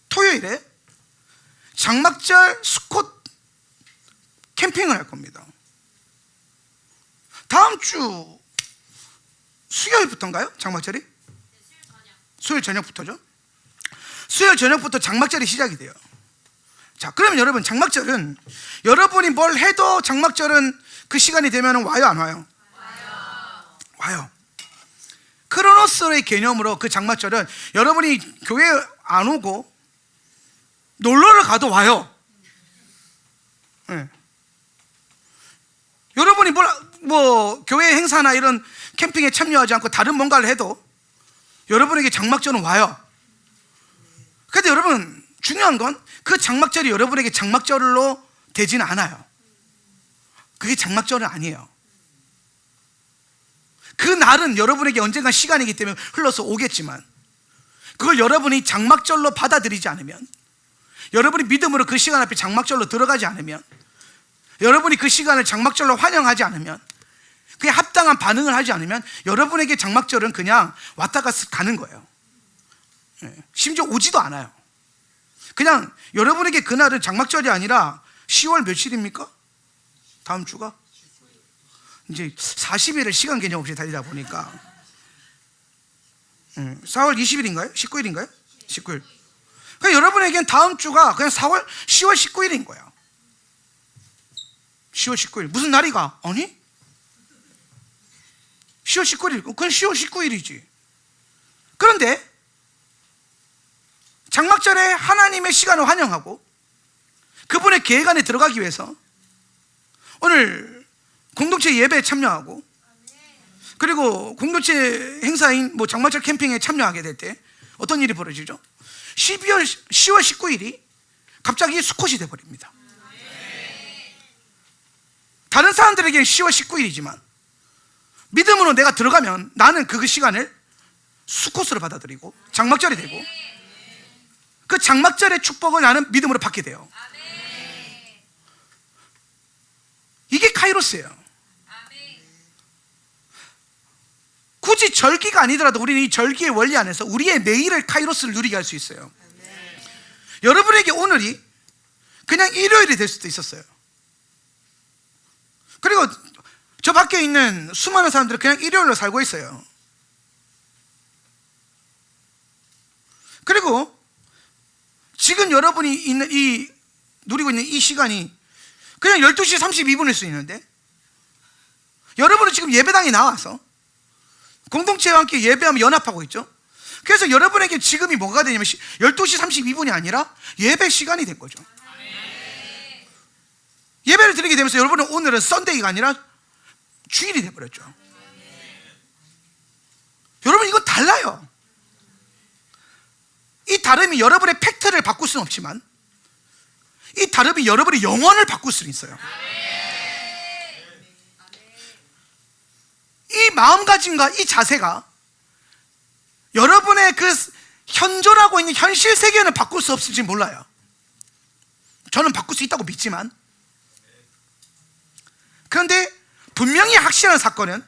토요일에 장막절 스콧 캠핑을 할 겁니다. 다음 주 수요일부터인가요? 장막절이? 수요일 저녁부터죠. 수요일 저녁부터 장막절이 시작이 돼요. 자, 그러면 여러분 장막절은 여러분이 뭘 해도 장막절은 그 시간이 되면 와요 안 와요? 와요. 크로노스의 개념으로 그 장막절은 여러분이 교회 안 오고 놀러를 가도 와요. 네. 여러분이 뭐 교회 행사나 이런 캠핑에 참여하지 않고 다른 뭔가를 해도 여러분에게 장막절은 와요. 그런데 여러분 중요한 건 그 장막절이 여러분에게 장막절로 되지는 않아요. 그게 장막절은 아니에요. 그 날은 여러분에게 언젠가 시간이기 때문에 흘러서 오겠지만 그걸 여러분이 장막절로 받아들이지 않으면, 여러분이 믿음으로 그 시간 앞에 장막절로 들어가지 않으면, 여러분이 그 시간을 장막절로 환영하지 않으면, 그게 합당한 반응을 하지 않으면 여러분에게 장막절은 그냥 왔다가 가는 거예요. 심지어 오지도 않아요. 그냥 여러분에게 그날은 장막절이 아니라 10월 며칠입니까? 다음 주가? 이제 40일을 시간 개념 없이 달리다 보니까 4월 20일인가요? 19일인가요? 19일. 그러니까 여러분에게는 다음 주가 그냥 10월 19일인 거예요. 10월 19일. 무슨 날이가? 아니? 10월 19일. 그건 10월 19일이지. 그런데 장막절에 하나님의 시간을 환영하고 그분의 계획 안에 들어가기 위해서 오늘 공동체 예배에 참여하고 그리고 공동체 행사인 뭐 장막절 캠핑에 참여하게 될 때 어떤 일이 벌어지죠? 10월 19일이 갑자기 수컷이 돼버립니다. 다른 사람들에게는 10월 19일이지만 믿음으로 내가 들어가면 나는 그 시간을 수컷으로 받아들이고 장막절이 되고 그 장막절의 축복을 나는 믿음으로 받게 돼요. 이게 카이로스예요. 굳이 절기가 아니더라도 우리는 이 절기의 원리 안에서 우리의 매일을 카이로스를 누리게 할 수 있어요. 여러분에게 오늘이 그냥 일요일이 될 수도 있었어요. 그리고 저 밖에 있는 수많은 사람들은 그냥 일요일로 살고 있어요. 그리고 지금 여러분이 누리고 있는 이 시간이 그냥 12시 32분일 수 있는데 여러분은 지금 예배당에 나와서 공동체와 함께 예배하며 연합하고 있죠. 그래서 여러분에게 지금이 뭐가 되냐면 12시 32분이 아니라 예배 시간이 된 거죠. 예배를 드리게 되면서 여러분은 오늘은 썬데이가 아니라 주일이 되어버렸죠. 여러분 이건 달라요. 이 다름이 여러분의 팩트를 바꿀 수는 없지만 이 다름이 여러분의 영혼을 바꿀 수는 있어요. 이 마음가짐과 이 자세가 여러분의 그 현존하고 있는 현실 세계는 바꿀 수 없을지 몰라요. 저는 바꿀 수 있다고 믿지만, 그런데 분명히 확실한 사건은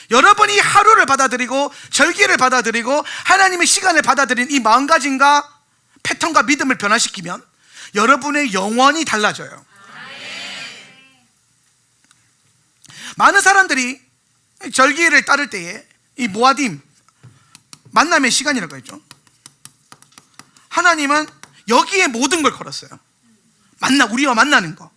여러분이 하루를 받아들이고 절기를 받아들이고 하나님의 시간을 받아들인 이 마음가짐과 패턴과 믿음을 변화시키면 여러분의 영혼이 달라져요. 많은 사람들이 절기를 따를 때에 이 모아딤 만남의 시간이라고 했죠. 하나님은 여기에 모든 걸 걸었어요. 우리와 만나는 거.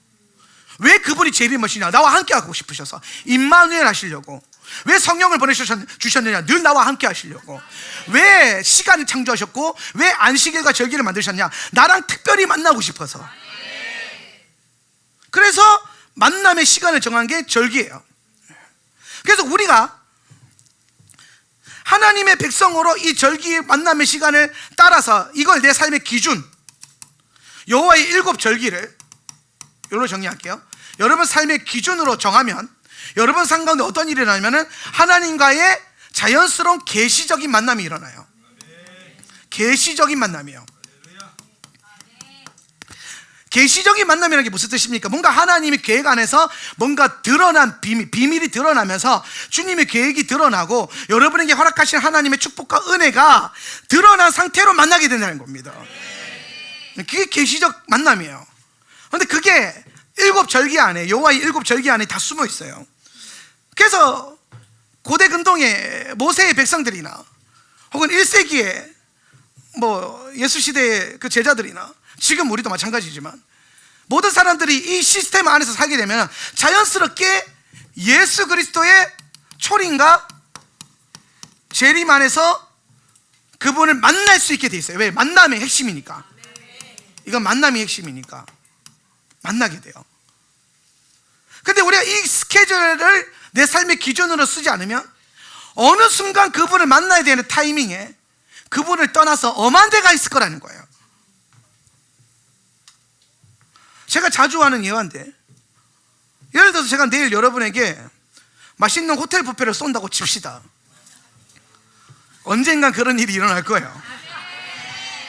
왜 그분이 제일 멋이냐? 나와 함께 하고 싶으셔서 임마누엘 하시려고. 왜 성령을 보내주셨느냐? 늘 나와 함께 하시려고. 왜 시간을 창조하셨고 왜 안식일과 절기를 만드셨냐? 나랑 특별히 만나고 싶어서. 그래서 만남의 시간을 정한 게 절기예요. 그래서 우리가 하나님의 백성으로 이 절기의 만남의 시간을 따라서 이걸 내 삶의 기준, 여호와의 7 절기를 이걸로 정리할게요. 여러분 삶의 기준으로 정하면 여러분 삶 가운데 어떤 일이 일어나냐면 하나님과의 자연스러운 계시적인 만남이 일어나요. 계시적인 만남이에요. 계시적인 만남이라는 게 무슨 뜻입니까? 뭔가 하나님의 계획 안에서 뭔가 드러난 비밀이 드러나면서 주님의 계획이 드러나고 여러분에게 허락하신 하나님의 축복과 은혜가 드러난 상태로 만나게 된다는 겁니다. 그게 계시적 만남이에요. 그런데 그게 7 절기 안에, 여호와의 7 절기 안에 다 숨어 있어요. 그래서 고대 근동의 모세의 백성들이나 혹은 1세기의 예수 시대의 그 제자들이나 지금 우리도 마찬가지지만 모든 사람들이 이 시스템 안에서 살게 되면 자연스럽게 예수 그리스도의 초림과 재림 안에서 그분을 만날 수 있게 돼 있어요. 왜? 만남의 핵심이니까. 이건 만남이 핵심이니까 만나게 돼요. 근데 우리가 이 스케줄을 내 삶의 기준으로 쓰지 않으면 어느 순간 그분을 만나야 되는 타이밍에 그분을 떠나서 엄한 데가 있을 거라는 거예요. 제가 자주 하는 예화인데, 예를 들어서 제가 내일 여러분에게 맛있는 호텔 뷔페를 쏜다고 칩시다. 언젠간 그런 일이 일어날 거예요.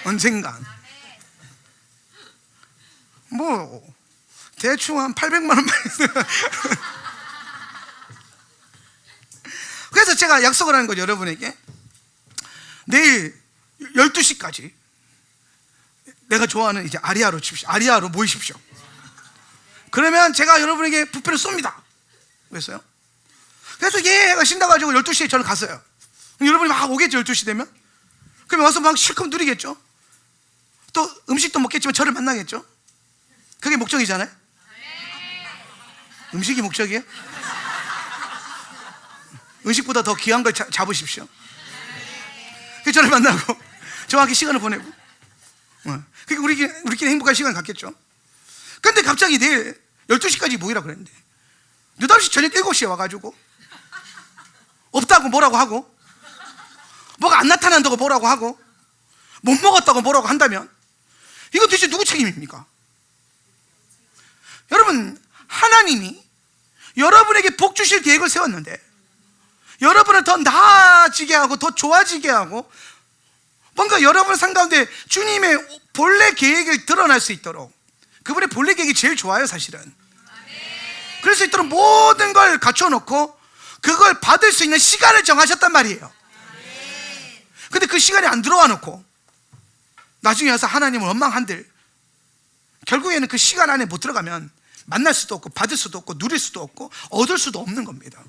언젠간. 대충 한 800만 원만. 그래서 제가 약속을 하는 거죠. 여러분에게 내일 12시까지 내가 좋아하는 이제 아리아로 칩시오. 아리아로 모이십시오. 그러면 제가 여러분에게 뷔페를 쏩니다. 그랬어요. 그래서 얘가 신나가지고 12시에 저를 갔어요. 여러분이 막 오겠죠. 12시 되면. 그럼 와서 막 실컷 누리겠죠. 또 음식도 먹겠지만 저를 만나겠죠. 그게 목적이잖아요. 음식이 목적이에요? 음식보다 더 귀한 걸 잡으십시오. 그래서 저를 만나고 저와 함께 시간을 보내고, 그러니까 우리끼리 행복한 시간을 갖겠죠. 근데 갑자기 내일 12시까지 모이라고 그랬는데 느닷없이 저녁 7시에 와가지고 없다고 뭐라고 하고, 뭐가 안 나타난다고 뭐라고 하고, 못 먹었다고 뭐라고 한다면 이거 도대체 누구 책임입니까? 여러분, 하나님이 여러분에게 복 주실 계획을 세웠는데 여러분을 더 나아지게 하고 더 좋아지게 하고 뭔가 여러분 삶 가운데 주님의 본래 계획을 드러날 수 있도록, 그분의 본래 계획이 제일 좋아요 사실은. 그럴 수 있도록 모든 걸 갖춰놓고 그걸 받을 수 있는 시간을 정하셨단 말이에요. 근데 그 시간이 안 들어와 놓고 나중에 와서 하나님을 원망한들 결국에는 그 시간 안에 못 들어가면 만날 수도 없고 받을 수도 없고 누릴 수도 없고 얻을 수도 없는 겁니다.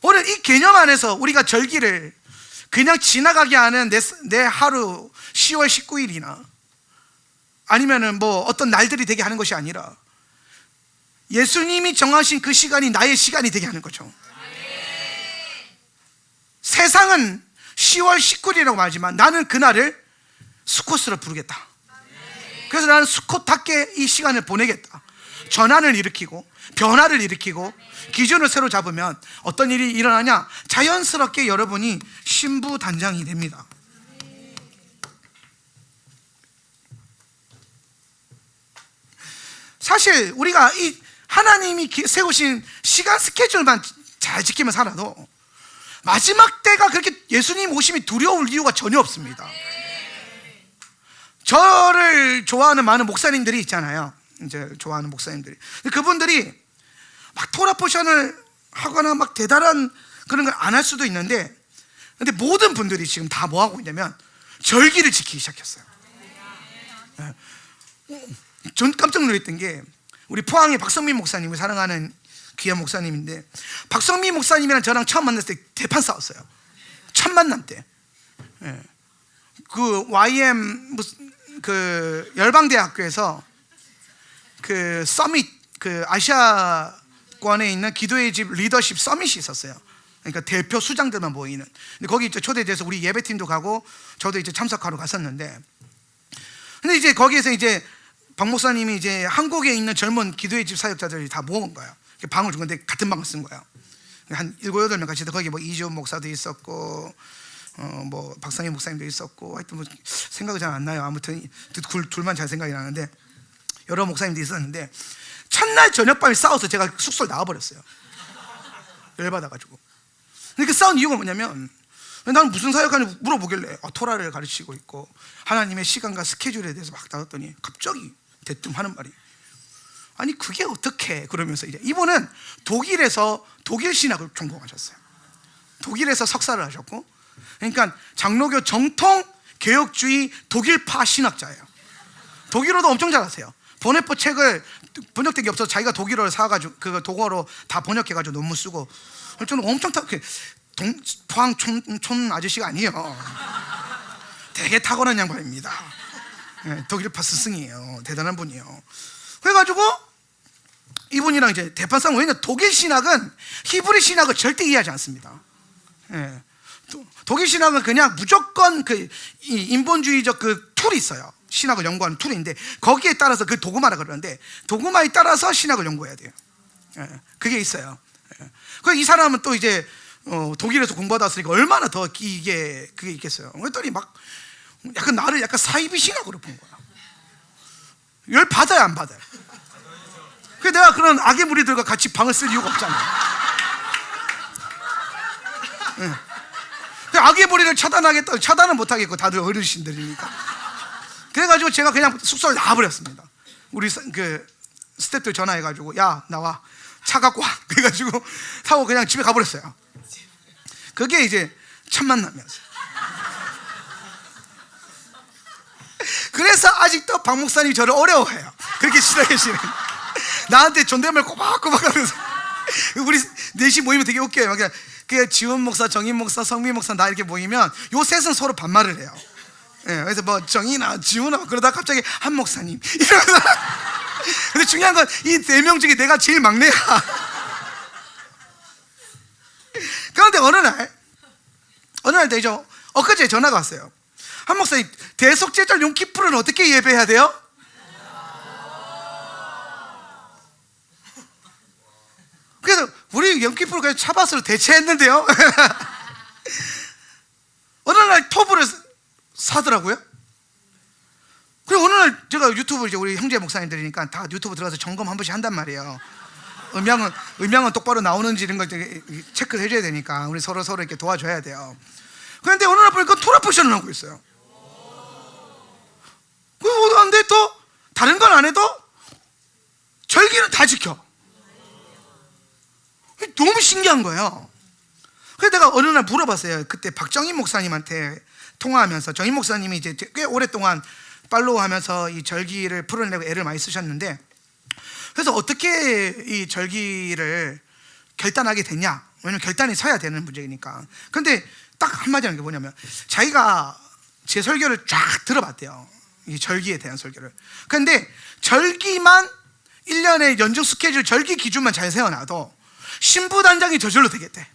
오늘 이 개념 안에서 우리가 절기를 그냥 지나가게 하는 내 하루 10월 19일이나 아니면은 어떤 날들이 되게 하는 것이 아니라 예수님이 정하신 그 시간이 나의 시간이 되게 하는 거죠. 세상은 10월 19일이라고 말하지만 나는 그날을 수코스로 부르겠다. 그래서 나는 수컷답게 이 시간을 보내겠다. 전환을 일으키고 변화를 일으키고 기준을 새로 잡으면 어떤 일이 일어나냐? 자연스럽게 여러분이 신부 단장이 됩니다. 사실 우리가 이 하나님이 세우신 시간 스케줄만 잘 지키면 살아도 마지막 때가 그렇게 예수님 오심이 두려울 이유가 전혀 없습니다. 저를 좋아하는 많은 목사님들이 있잖아요. 이제 좋아하는 목사님들이. 그분들이 막 토라포션을 하거나 막 대단한 그런 걸 안 할 수도 있는데, 근데 모든 분들이 지금 다 뭐 하고 있냐면 절기를 지키기 시작했어요. 전 깜짝 놀랐던 게, 우리 포항의 박성민 목사님을 사랑하는 귀한 목사님인데, 박성민 목사님이랑 저랑 처음 만났을 때 대판 싸웠어요. 첫 만남 때. 그 YM 그 열방대학교에서 그 서밋, 그 아시아권에 있는 기도의 집 리더십 서밋이 있었어요. 그러니까 대표 수장들만 모이는. 근데 거기 이제 초대돼서 우리 예배팀도 가고 저도 이제 참석하러 갔었는데, 근데 이제 거기에서 이제 박 목사님이 이제 한국에 있는 젊은 기도의 집 사역자들이 다 모은 거예요. 방을 준 건데 같은 방을 쓴 거예요. 한 7, 8명 같이. 거기 뭐 이주원 목사도 있었고, 뭐 박상희 목사님도 있었고, 하여튼 뭐 생각이 잘 안 나요. 아무튼 둘만 잘 생각이 나는데 여러 목사님도 있었는데, 첫날 저녁밤에 싸워서 제가 숙소를 나와버렸어요. 열받아가지고. 근데 그 싸운 이유가 뭐냐면, 나는 무슨 사역하는지 물어보길래 토라를 가르치고 있고 하나님의 시간과 스케줄에 대해서 막 나왔더니 갑자기 대뜸 하는 말이, 아니 그게 어떻게, 그러면서 이제 이분은 독일에서 독일 신학을 전공하셨어요. 독일에서 석사를 하셨고, 그러니까 장로교 정통 개혁주의 독일파 신학자예요. 독일어도 엄청 잘하세요. 보네포 책을 번역된 게 없어서 자기가 독일어를 사가지고 그 독어로 다 번역해가지고 논문 쓰고, 저는 엄청 포항 촌 아저씨가 아니에요. 되게 탁월한 양반입니다. 독일파 스승이에요. 대단한 분이에요. 그래가지고 이분이랑 이제 대판 싸움. 왜냐면 독일 신학은 히브리 신학을 절대 이해하지 않습니다. 독일 신학은 그냥 무조건 그 인본주의적 그 툴이 있어요. 신학을 연구하는 툴인데 거기에 따라서 그 도그마라 그러는데, 도그마에 따라서 신학을 연구해야 돼요. 그게 있어요. 그래서 이 사람은 또 이제 독일에서 공부하다 왔으니까 얼마나 더 그게 있겠어요. 그랬더니 막 약간 나를 약간 사이비 신학으로 본 거야. 열 받아요, 안 받아요? 그래서 내가 그런 악의 무리들과 같이 방을 쓸 이유가 없잖아. 악의 무리를 차단하겠다, 차단은 못하겠고 다들 어르신들이니까. 그래가지고 제가 그냥 숙소를 나와버렸습니다. 우리 그 스태프들 전화해가지고, 야 나와, 차 갖고 와. 그래가지고 타고 그냥 집에 가버렸어요. 그게 이제 첫 만남이었어요. 그래서 아직도 박 목사님이 저를 어려워해요. 그렇게 싫어하시는. 나한테 존댓말 꼬박꼬박 하면서. 우리 넷이 모이면 되게 웃겨요. 그 지원 목사, 정인 목사, 성민 목사 나 이렇게 모이면 요 셋은 서로 반말을 해요. 그래서 뭐 정인아, 지훈아 그러다 갑자기 한 목사님 이러면서. 근데 중요한 건 이 4명 중에 내가 제일 막내야. 그런데 어느 날 되죠. 엊그제 전화가 왔어요. 한 목사님, 대속제절 용키푸르는 어떻게 예배해야 돼요? 그래서 우리 용키푸르 그냥 차바스로 대체했는데요. 어느 날 톱을 사더라고요. 그리고 어느 날 제가 유튜브, 이제 우리 형제 목사님들이니까 다 유튜브 들어가서 점검 한 번씩 한단 말이에요. 음향은 똑바로 나오는지 이런 걸 체크를 해줘야 되니까 우리 서로 이렇게 도와줘야 돼요. 그런데 어느 날 보니까 토라포션을 하고 있어요. 그런데 또 다른 건 안 해도 절기는 다 지켜. 너무 신기한 거예요. 그래서 내가 어느 날 물어봤어요. 그때 박정인 목사님한테 통화하면서, 정인 목사님이 이제 꽤 오랫동안 팔로우하면서 이 절기를 풀어내고 애를 많이 쓰셨는데, 그래서 어떻게 이 절기를 결단하게 됐냐? 왜냐면 결단이 서야 되는 문제니까. 근데 딱 한마디 하는 게 뭐냐면, 자기가 제 설교를 쫙 들어봤대요. 이 절기에 대한 설교를. 근데 절기만 1년의 연중 스케줄, 절기 기준만 잘 세워놔도 신부단장이 저절로 되겠대.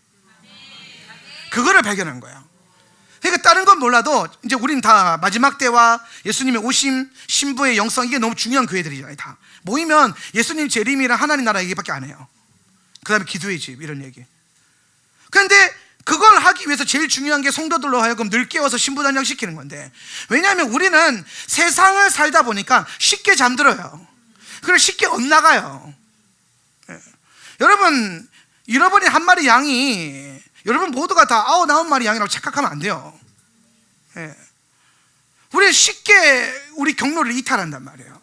그거를 발견한 거예요. 그러니까 다른 건 몰라도 이제 우린 다 마지막 때와 예수님의 오심, 신부의 영성, 이게 너무 중요한 교회들이잖아요. 다 모이면 예수님 재림이랑 하나님 나라 얘기밖에 안 해요. 그 다음에 기도의 집 이런 얘기. 그런데 그걸 하기 위해서 제일 중요한 게 성도들로 하여금 늘 깨워서 신부 단장시키는 건데, 왜냐하면 우리는 세상을 살다 보니까 쉽게 잠들어요. 그리고 쉽게 엇나가요. 여러분, 잃어버린 한 마리 양이 여러분 모두가 다 99마리 양이라고 착각하면 안 돼요. 우리는 쉽게 우리 경로를 이탈한단 말이에요.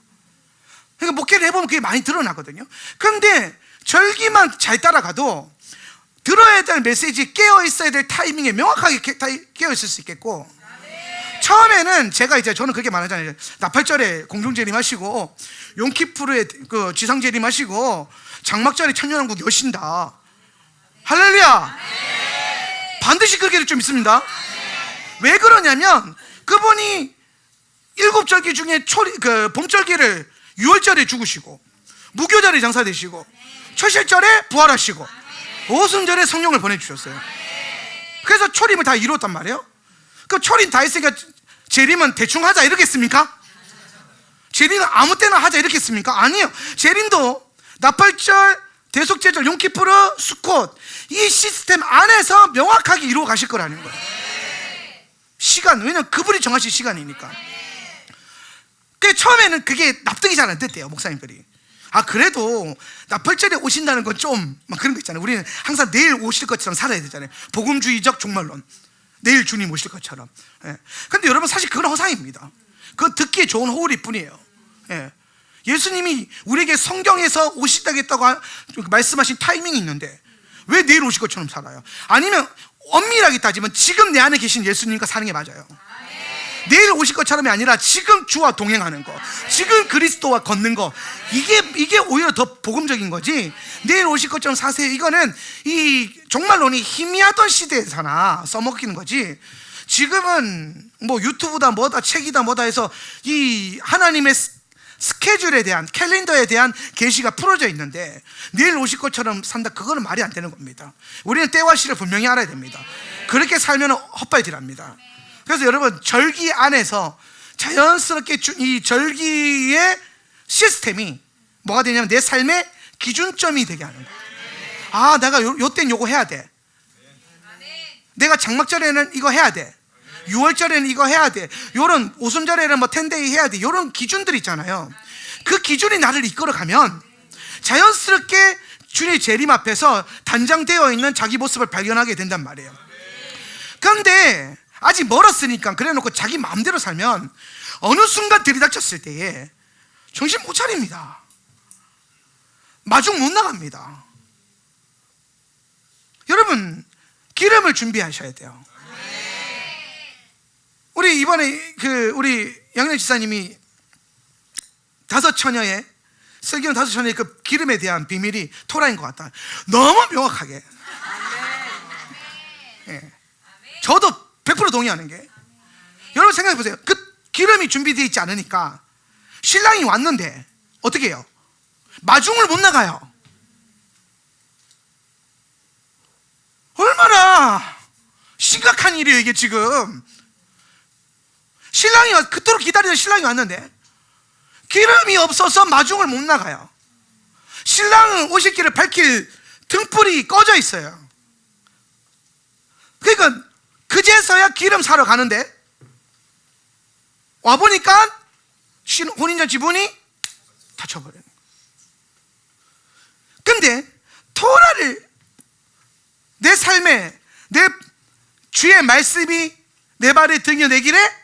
그러니까 목회를 해보면 그게 많이 드러나거든요. 그런데 절기만 잘 따라가도 들어야 될 메시지, 깨어 있어야 될 타이밍에 명확하게 깨어 있을 수 있겠고, 처음에는 저는 그렇게 말하잖아요. 나팔절에 공중재림하시고 용키푸르에 그 지상재림하시고 장막절에 천년왕국 여신다. 할렐루야. 반드시 그렇게 좀 있습니다. 왜 그러냐면 그분이 7절기 중에 봄절기를 6월절에 죽으시고, 무교절에 장사되시고, 초실절에 부활하시고, 오순절에 성령을 보내주셨어요. 그래서 초림을 다 이루었단 말이에요. 그럼 초림 다 했으니까 재림은 대충 하자 이러겠습니까? 재림은 아무 때나 하자 이러겠습니까? 아니에요. 재림도 나팔절, 대속제절, 용키푸르, 수콧, 이 시스템 안에서 명확하게 이루어 가실 거라는 거예요. 시간, 왜냐면 그분이 정하신 시간이니까. 처음에는 그게 납득이 잘 안 됐대요, 목사님들이. 그래도 나팔절에 오신다는 건 좀 막 그런 거 있잖아요. 우리는 항상 내일 오실 것처럼 살아야 되잖아요. 복음주의적 종말론, 내일 주님 오실 것처럼. 근데 여러분, 사실 그건 허상입니다. 그건 듣기에 좋은 호울일 뿐이에요. 예수님이 우리에게 성경에서 오시다겠다고 말씀하신 타이밍이 있는데 왜 내일 오실 것처럼 살아요? 아니면 엄밀하게 따지면 지금 내 안에 계신 예수님과 사는 게 맞아요. 내일 오실 것처럼이 아니라 지금 주와 동행하는 거, 지금 그리스도와 걷는 거, 이게 오히려 더 복음적인 거지. 내일 오실 것처럼 사세요, 이거는 이 종말론이 희미하던 시대에서나 써먹기는 거지. 지금은 뭐 유튜브다 뭐다 책이다 뭐다 해서 이 하나님의 스케줄에 대한, 캘린더에 대한 계시가 풀어져 있는데 내일 오실 것처럼 산다, 그거는 말이 안 되는 겁니다. 우리는 때와 시를 분명히 알아야 됩니다. 그렇게 살면 헛발질합니다. 그래서 여러분, 절기 안에서 자연스럽게 이 절기의 시스템이 뭐가 되냐면 내 삶의 기준점이 되게 하는 거예요. 내가 요땐 요거 해야 돼. 내가 장막절에는 이거 해야 돼. 6월절에는 이거 해야 돼. 요런 오순절에는 뭐 10데이 해야 돼. 요런 기준들 있잖아요. 그 기준이 나를 이끌어가면 자연스럽게 주님의 재림 앞에서 단장되어 있는 자기 모습을 발견하게 된단 말이에요. 그런데 아직 멀었으니까 그래놓고 자기 마음대로 살면 어느 순간 들이닥쳤을 때에 정신 못 차립니다. 마중 못 나갑니다. 여러분, 기름을 준비하셔야 돼요. 우리 이번에 우리 양현 지사님이 5처녀의 설교는 5처녀의 그 기름에 대한 비밀이 토라인 것 같다. 너무 명확하게. 저도 100% 동의하는 게, 여러분 생각해 보세요. 그 기름이 준비되어 있지 않으니까 신랑이 왔는데 어떻게 해요? 마중을 못 나가요. 얼마나 심각한 일이에요 이게 지금. 신랑이 그토록 기다리던 신랑이 왔는데 기름이 없어서 마중을 못 나가요. 신랑은 오실 길을 밝힐 등불이 꺼져 있어요. 그러니까 그제서야 기름 사러 가는데 와보니까 혼인전 지분이 닫혀버려요. 근데 토라를, 내 삶에 내 주의 말씀이 내 발의 등이요 내 길에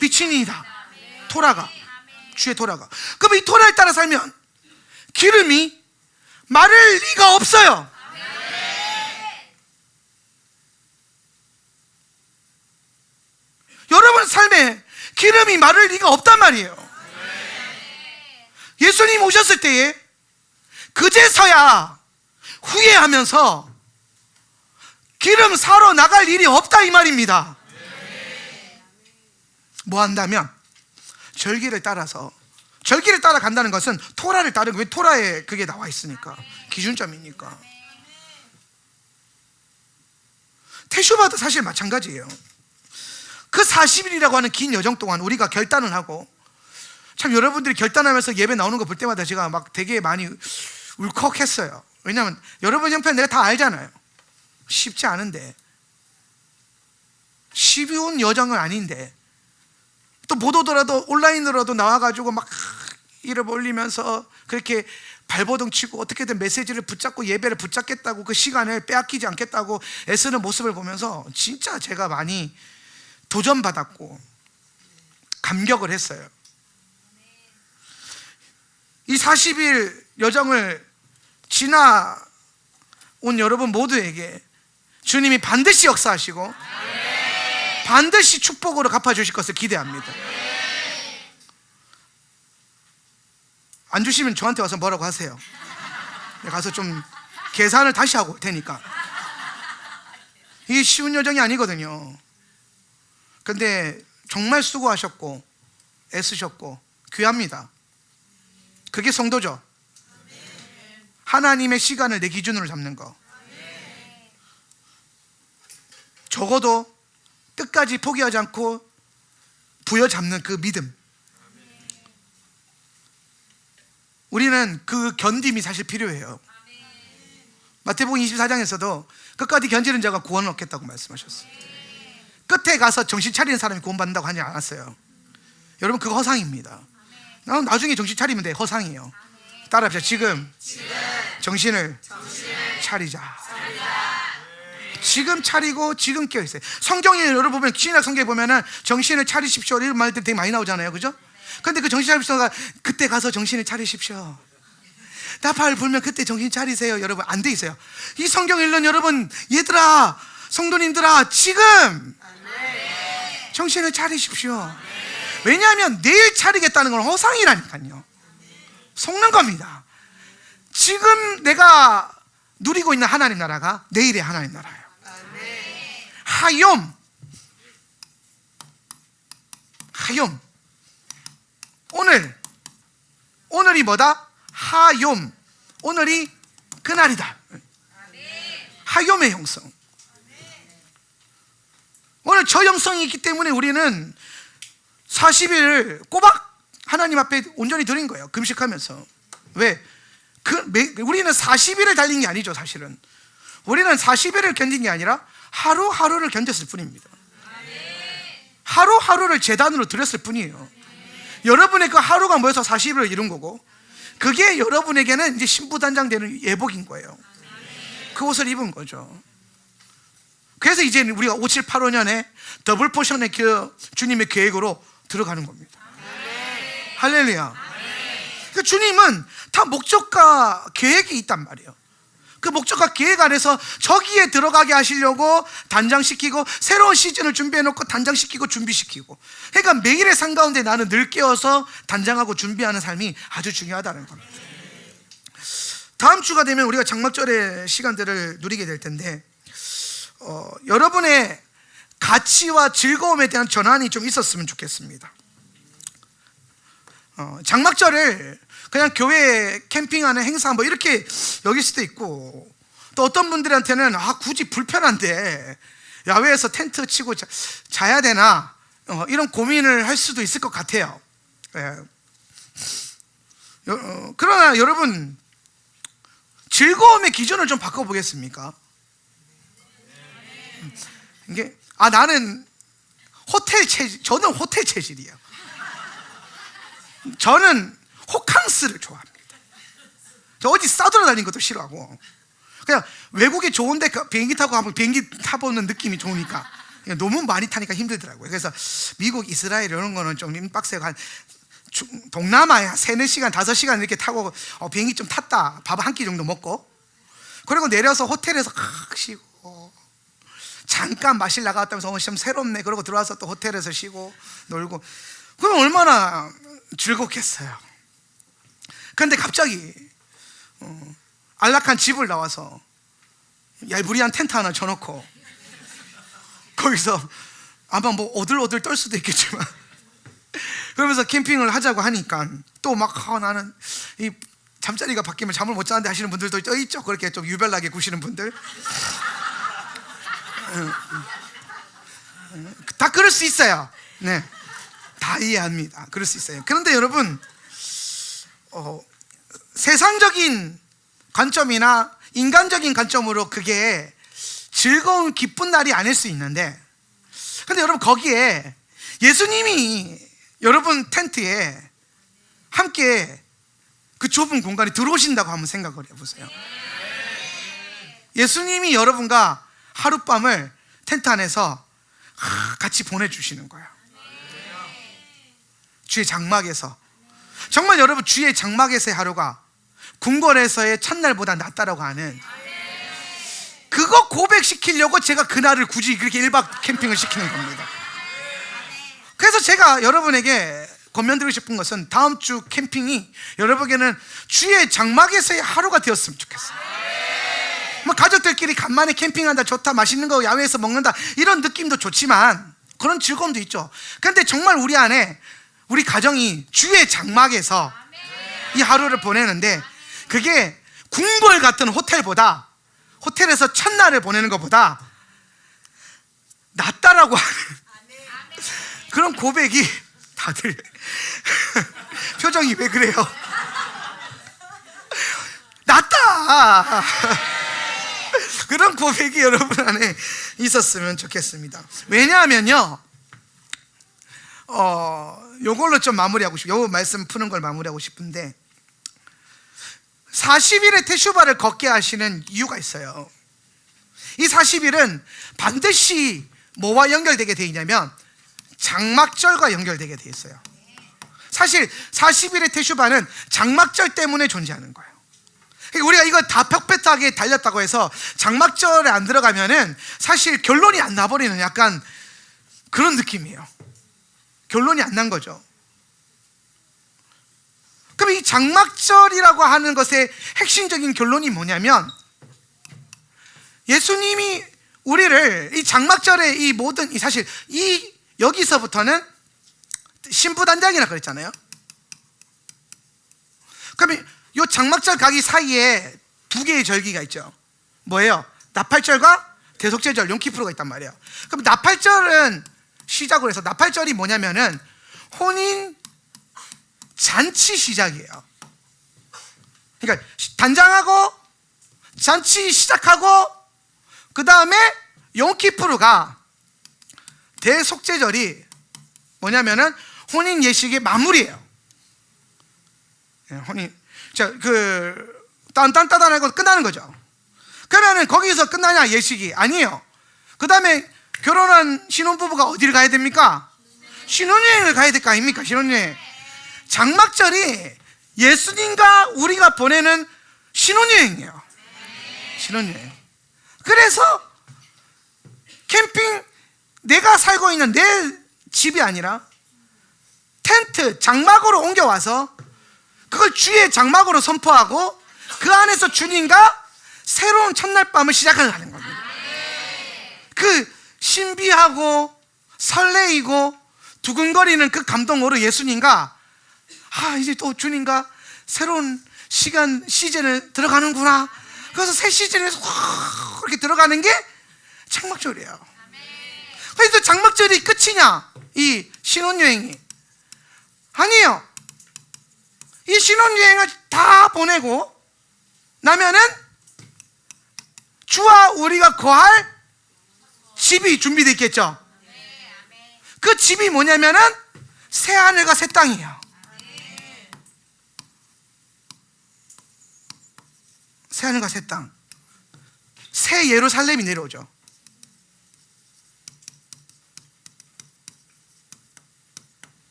빛이니이다. 토라가, 주의 토라가. 그럼 이 토라에 따라 살면 기름이 마를 리가 없어요. 여러분 삶에 기름이 마를 리가 없단 말이에요. 예수님 오셨을 때에 그제서야 후회하면서 기름 사러 나갈 일이 없다 이 말입니다. 뭐 한다면 절기를 따라서, 절기를 따라간다는 것은 토라를 따르고, 왜 토라에 그게 나와 있으니까, 기준점이니까. 테슈바도 사실 마찬가지예요. 그 40일이라고 하는 긴 여정 동안 우리가 결단을 하고, 참 여러분들이 결단하면서 예배 나오는 거 볼 때마다 제가 막 되게 많이 울컥했어요. 왜냐하면 여러분 형편 내가 다 알잖아요. 쉽지 않은데, 쉬운 여정은 아닌데, 또 못 오더라도 온라인으로도 나와가지고 막 이름 올리면서 그렇게 발버둥 치고 어떻게든 메시지를 붙잡고 예배를 붙잡겠다고 그 시간을 빼앗기지 않겠다고 애쓰는 모습을 보면서 진짜 제가 많이 도전받았고 감격을 했어요. 이 40일 여정을 지나온 여러분 모두에게 주님이 반드시 역사하시고 반드시 축복으로 갚아주실 것을 기대합니다. 안 주시면 저한테 와서 뭐라고 하세요. 가서 좀 계산을 다시 하고 올 테니까. 이게 쉬운 여정이 아니거든요. 근데 정말 수고하셨고 애쓰셨고 귀합니다. 그게 성도죠. 하나님의 시간을 내 기준으로 잡는 거. 적어도 끝까지 포기하지 않고 부여잡는 그 믿음. 우리는 그 견딤이 사실 필요해요. 마태복음 24장에서도 끝까지 견디는 자가 구원을 얻겠다고 말씀하셨어요. 끝에 가서 정신 차리는 사람이 구원받는다고 하지 않았어요. 여러분, 그거 허상입니다. 나중에 정신 차리면 돼. 허상이에요. 따라합시다. 지금 정신을 차리자. 지금 차리고 지금 깨어있어요. 성경에 여러분 보면, 신약 성경에 보면은 정신을 차리십시오 이런 말들이 되게 많이 나오잖아요. 그죠? 근데 그 정신 차리십시오가 그때 가서 정신을 차리십시오. 나팔 불면 그때 정신 차리세요. 여러분, 안 돼 있어요. 이 성경 읽는 여러분, 얘들아, 성도님들아, 지금 정신을 차리십시오. 왜냐하면 내일 차리겠다는 건 허상이라니까요. 속는 겁니다. 지금 내가 누리고 있는 하나님 나라가 내일의 하나님 나라예요. 하욤. 오늘이 뭐다? 하욤. 오늘이 그날이다. 하욤의 형성. 오늘 저 형성이 있기 때문에 우리는 40일 꼬박 하나님 앞에 온전히 드린 거예요. 금식하면서. 왜? 우리는 40일을 달린 게 아니죠. 사실은 우리는 40일을 견딘 게 아니라 하루하루를 견뎠을 뿐입니다. 하루하루를 제단으로 드렸을 뿐이에요. 여러분의 그 하루가 모여서 40일을 이룬 거고, 그게 여러분에게는 이제 신부단장 되는 예복인 거예요. 그 옷을 입은 거죠. 그래서 이제 우리가 5, 7, 8, 5년에 더블 포션의 그 주님의 계획으로 들어가는 겁니다. 할렐루야. 그러니까 주님은 다 목적과 계획이 있단 말이에요. 그 목적과 계획 안에서 저기에 들어가게 하시려고 단장시키고, 새로운 시즌을 준비해놓고 단장시키고 준비시키고, 그러니까 매일의 삶 가운데 나는 늘 깨어서 단장하고 준비하는 삶이 아주 중요하다는 겁니다. 다음 주가 되면 우리가 장막절의 시간들을 누리게 될 텐데, 여러분의 가치와 즐거움에 대한 전환이 좀 있었으면 좋겠습니다. 장막절을 그냥 교회 캠핑하는 행사 뭐 이렇게 여길 수도 있고, 또 어떤 분들한테는 굳이 불편한데 야외에서 텐트 치고 자야 되나, 이런 고민을 할 수도 있을 것 같아요. 그러나 여러분, 즐거움의 기준을 좀 바꿔보겠습니까? 이게 나는 호텔 체질, 저는 호텔 체질이에요. 저는 호캉스를 좋아합니다. 저 어디 싸돌아다니는 것도 싫어하고, 그냥 외국에 좋은데 비행기 타고 한번 비행기 타보는 느낌이 좋으니까. 너무 많이 타니까 힘들더라고요. 그래서 미국, 이스라엘 이런 거는 좀 빡세고, 한 동남아에 3, 4시간, 5시간 이렇게 타고 비행기 좀 탔다, 밥 한 끼 정도 먹고, 그리고 내려서 호텔에서 쉬고, 잠깐 마실 나갔다 면서 좀 새롭네 그러고 들어와서 또 호텔에서 쉬고 놀고, 그럼 얼마나 즐겁겠어요. 그런데 갑자기 안락한 집을 나와서 얄부리한 텐트 하나 쳐놓고 거기서 아마 뭐 오들오들 떨 수도 있겠지만 그러면서 캠핑을 하자고 하니까 또 막 나는 이 잠자리가 바뀌면 잠을 못 자는데 하시는 분들도 있죠. 그렇게 좀 유별나게 구시는 분들. 다 그럴 수 있어요. 네, 다 이해합니다. 그럴 수 있어요. 그런데 여러분, 세상적인 관점이나 인간적인 관점으로 그게 즐거운 기쁜 날이 아닐 수 있는데, 근데 여러분 거기에 예수님이 여러분 텐트에 함께 그 좁은 공간에 들어오신다고 한번 생각을 해보세요. 예수님이 여러분과 하룻밤을 텐트 안에서 같이 보내주시는 거예요. 주의 장막에서. 정말 여러분, 주의 장막에서의 하루가 궁궐에서의 첫날보다 낫다라고 하는, 그거 고백시키려고 제가 그날을 굳이 그렇게 1박 캠핑을 시키는 겁니다. 그래서 제가 여러분에게 권면드리고 싶은 것은 다음 주 캠핑이 여러분에게는 주의 장막에서의 하루가 되었으면 좋겠어요. 뭐 가족들끼리 간만에 캠핑한다, 좋다, 맛있는 거 야외에서 먹는다, 이런 느낌도 좋지만 그런 즐거움도 있죠. 그런데 정말 우리 안에, 우리 가정이 주의 장막에서 이 하루를 보내는데, 그게 궁궐 같은 호텔보다, 호텔에서 첫날을 보내는 것보다 낫다라고 하는 그런 고백이, 다들 표정이 왜 그래요? 낫다, 그런 고백이 여러분 안에 있었으면 좋겠습니다. 왜냐하면요, 요걸로 좀 마무리하고 싶어요. 요 말씀 푸는 걸 마무리하고 싶은데, 40일의 테슈바를 걷게 하시는 이유가 있어요. 이 40일은 반드시 뭐와 연결되게 되어 있냐면 장막절과 연결되게 되어 있어요. 사실 40일의 테슈바는 장막절 때문에 존재하는 거예요. 우리가 이거 다 perfect하게 달렸다고 해서 장막절에 안 들어가면은 사실 결론이 안 나버리는 약간 그런 느낌이에요. 결론이 안 난 거죠. 그럼 이 장막절이라고 하는 것의 핵심적인 결론이 뭐냐면, 예수님이 우리를 이 장막절의 이 모든, 사실 이 여기서부터는 신부단장이라 그랬잖아요. 그러면 이 장막절 가기 사이에 두 개의 절기가 있죠. 뭐예요? 나팔절과 대속죄절, 용키프로가 있단 말이에요. 그럼 나팔절은 시작으로 해서, 나팔절이 뭐냐면은 혼인 잔치 시작이에요. 그러니까 단장하고 잔치 시작하고, 그 다음에 용키프루가, 대속죄절이 뭐냐면은 혼인 예식의 마무리예요. 혼인, 딴딴따단하고 끝나는 거죠. 그러면은 거기서 끝나냐, 예식이? 아니에요. 그 다음에 결혼한 신혼부부가 어디를 가야 됩니까? 신혼여행을 가야 될 거 아닙니까? 신혼여행. 장막절이 예수님과 우리가 보내는 신혼여행이에요. 신혼여행. 그래서 캠핑, 내가 살고 있는 내 집이 아니라 텐트, 장막으로 옮겨와서 그걸 주의 장막으로 선포하고, 그 안에서 주님과 새로운 첫날 밤을 시작하는 겁니다. 그 신비하고 설레이고 두근거리는 그 감동으로 예수님과, 이제 또 주님과 새로운 시즌을 들어가는구나. 그래서 새 시즌에서 확 이렇게 들어가는 게 장막절이에요. 그래서 장막절이 끝이냐, 이 신혼여행이? 아니에요. 이 신혼여행을 다 보내고 나면은 주와 우리가 거할 집이 준비되어 있겠죠. 그 집이 뭐냐면은 새 하늘과 새 땅이에요. 새 하늘과 새 땅, 새 예루살렘이 내려오죠.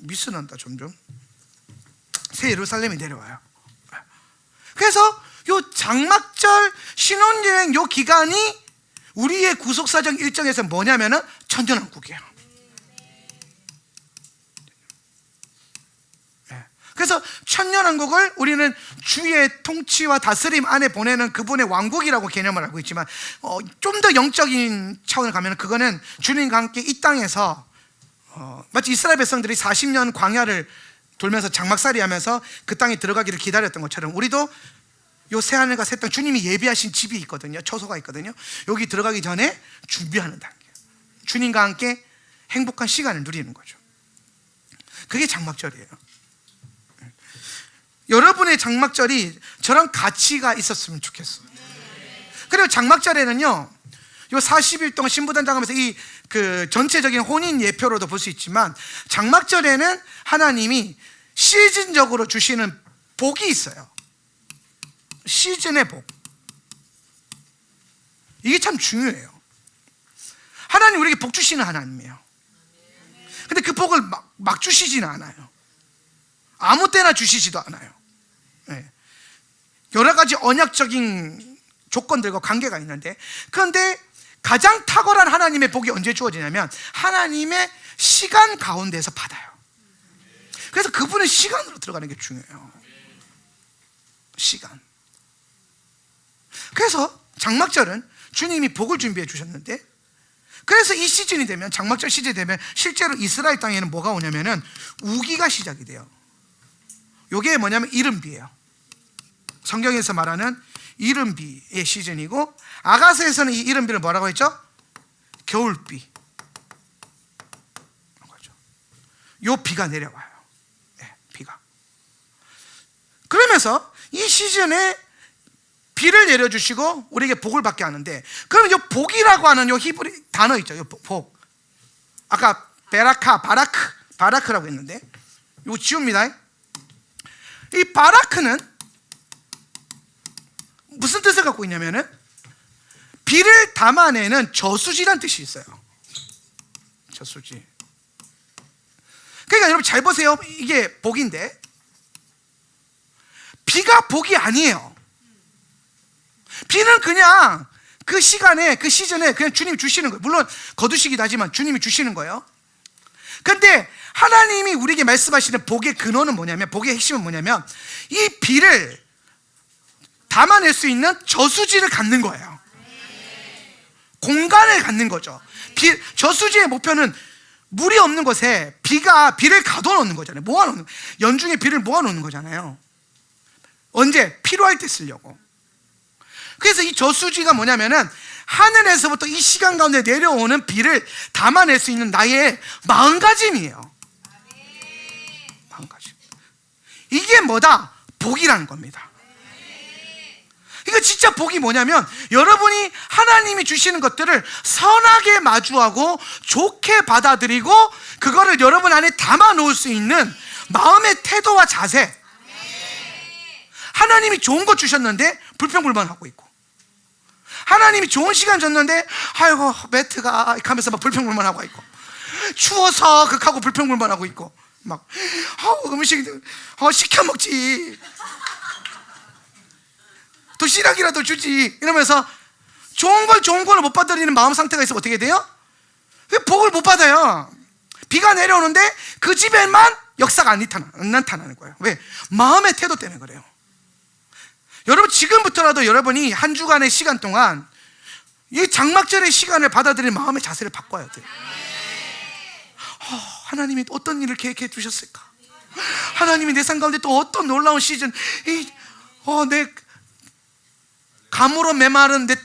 미스난다 점점. 새 예루살렘이 내려와요. 그래서 요 장막절 신혼여행 요 기간이 우리의 구속사정 일정에서 뭐냐면은 천년왕국이에요. 그래서 천년왕국을 우리는 주의 통치와 다스림 안에 보내는 그분의 왕국이라고 개념을 알고 있지만, 좀 더 영적인 차원을 가면 그거는 주님과 함께 이 땅에서, 마치 이스라엘 백성들이 40년 광야를 돌면서 장막살이 하면서 그 땅에 들어가기를 기다렸던 것처럼, 우리도 요 새하늘과 새 땅, 주님이 예비하신 집이 있거든요. 처소가 있거든요. 여기 들어가기 전에 준비하는 단계. 주님과 함께 행복한 시간을 누리는 거죠. 그게 장막절이에요. 여러분의 장막절이 저런 가치가 있었으면 좋겠어요. 그리고 장막절에는요, 요 40일 동안 신부단장하면서 이 그 전체적인 혼인 예표로도 볼 수 있지만, 장막절에는 하나님이 시즌적으로 주시는 복이 있어요. 시즌의 복. 이게 참 중요해요. 하나님 우리에게 복 주시는 하나님이에요. 근데 그 복을 막 주시지는 않아요. 아무 때나 주시지도 않아요. 네. 여러 가지 언약적인 조건들과 관계가 있는데, 그런데 가장 탁월한 하나님의 복이 언제 주어지냐면 하나님의 시간 가운데서 받아요. 그래서 그분의 시간으로 들어가는 게 중요해요. 시간. 그래서 장막절은 주님이 복을 준비해 주셨는데, 그래서 이 시즌이 되면, 장막절 시즌이 되면 실제로 이스라엘 땅에는 뭐가 오냐면은 우기가 시작이 돼요. 이게 뭐냐면 이른비예요. 성경에서 말하는 이른비의 시즌이고, 아가서에서는 이 이른비를 뭐라고 했죠? 겨울비. 요 비가 내려와요. 네, 비가. 그러면서 이 시즌에 비를 내려주시고 우리에게 복을 받게 하는데, 그럼 이 복이라고 하는 이 히브리 단어 있죠? 이 복. 아까 바라크라고 했는데, 이거 지웁니다. 이 바라크는 무슨 뜻을 갖고 있냐면은 비를 담아내는 저수지란 뜻이 있어요. 저수지. 그러니까 여러분 잘 보세요. 이게 복인데 비가 복이 아니에요. 비는 그냥 그 시간에, 그 시즌에 그냥 주님이 주시는 거예요. 물론 거두시기도 하지만 주님이 주시는 거예요. 근데 하나님이 우리에게 말씀하시는 복의 근원은 뭐냐면, 복의 핵심은 뭐냐면 이 비를 담아낼 수 있는 저수지를 갖는 거예요. 공간을 갖는 거죠. 저수지의 목표는 물이 없는 곳에 비를 가둬놓는 거잖아요. 모아놓는, 연중에 비를 모아놓는 거잖아요. 언제? 필요할 때 쓰려고. 그래서 이 저수지가 뭐냐면은 하늘에서부터 이 시간 가운데 내려오는 비를 담아낼 수 있는 나의 마음가짐이에요. 마음가짐. 이게 뭐다? 복이라는 겁니다. 이거 진짜 복이 뭐냐면, 여러분이 하나님이 주시는 것들을 선하게 마주하고 좋게 받아들이고 그거를 여러분 안에 담아 놓을 수 있는 마음의 태도와 자세. 하나님이 좋은 거 주셨는데 불평불만하고 있고, 하나님이 좋은 시간 줬는데 아이고 매트가 하면서 막 불평불만하고 있고, 추워서 극하고 불평불만하고 있고, 막 음식 시켜 먹지, 도시락이라도 주지 이러면서 좋은 걸로 못 받아들이는 마음 상태가 있으면 어떻게 돼요? 복을 못 받아요. 비가 내려오는데 그 집에만 역사가 안 나타나는 거예요. 왜? 마음의 태도 때문에 그래요. 여러분 지금부터라도 여러분이 한 주간의 시간 동안 이 장막절의 시간을 받아들이는 마음의 자세를 바꿔야 돼요. 하나님이 어떤 일을 계획해 두셨을까? 하나님이 내 삶 가운데 또 어떤 놀라운 시즌, 내 감으로 메마른 내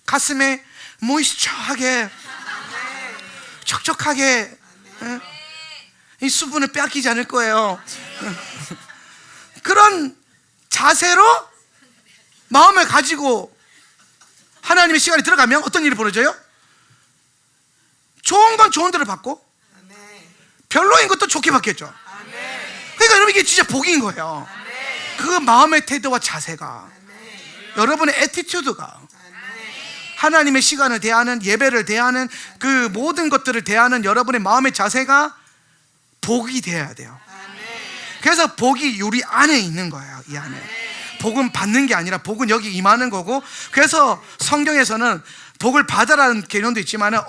가슴에 모이스처하게, 촉촉하게, 이 수분을 빼앗기지 않을 거예요. 그런 자세로 마음을 가지고 하나님의 시간에 들어가면 어떤 일이 벌어져요? 좋은 건 좋은 대로 받고 별로인 것도 좋게 받겠죠. 그러니까 여러분 이게 진짜 복인 거예요. 그 마음의 태도와 자세가, 여러분의 애티튜드가, 하나님의 시간을 대하는, 예배를 대하는, 그 모든 것들을 대하는 여러분의 마음의 자세가 복이 되어야 돼요. 그래서 복이 우리 안에 있는 거예요. 이 안에 복은 받는 게 아니라 복은 여기 임하는 거고, 그래서 성경에서는 복을 받으라는 개념도 있지만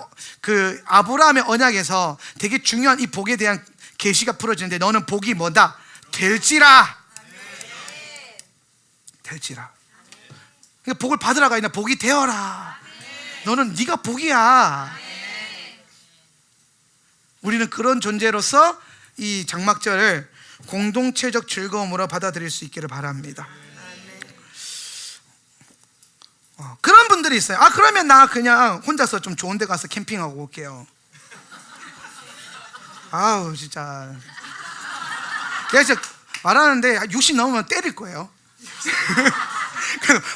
그 아브라함의 언약에서 되게 중요한 이 복에 대한 계시가 풀어지는데, 너는 복이 뭐다? 될지라. 그러니까 복을 받으라가 아니라 복이 되어라. 너는 네가 복이야. 우리는 그런 존재로서 이 장막절을 공동체적 즐거움으로 받아들일 수 있기를 바랍니다. 그런 분들이 있어요. 아, 그러면 나 그냥 혼자서 좀 좋은 데 가서 캠핑하고 올게요. 아우, 진짜. 내가 진짜 말하는데 60 넘으면 때릴 거예요.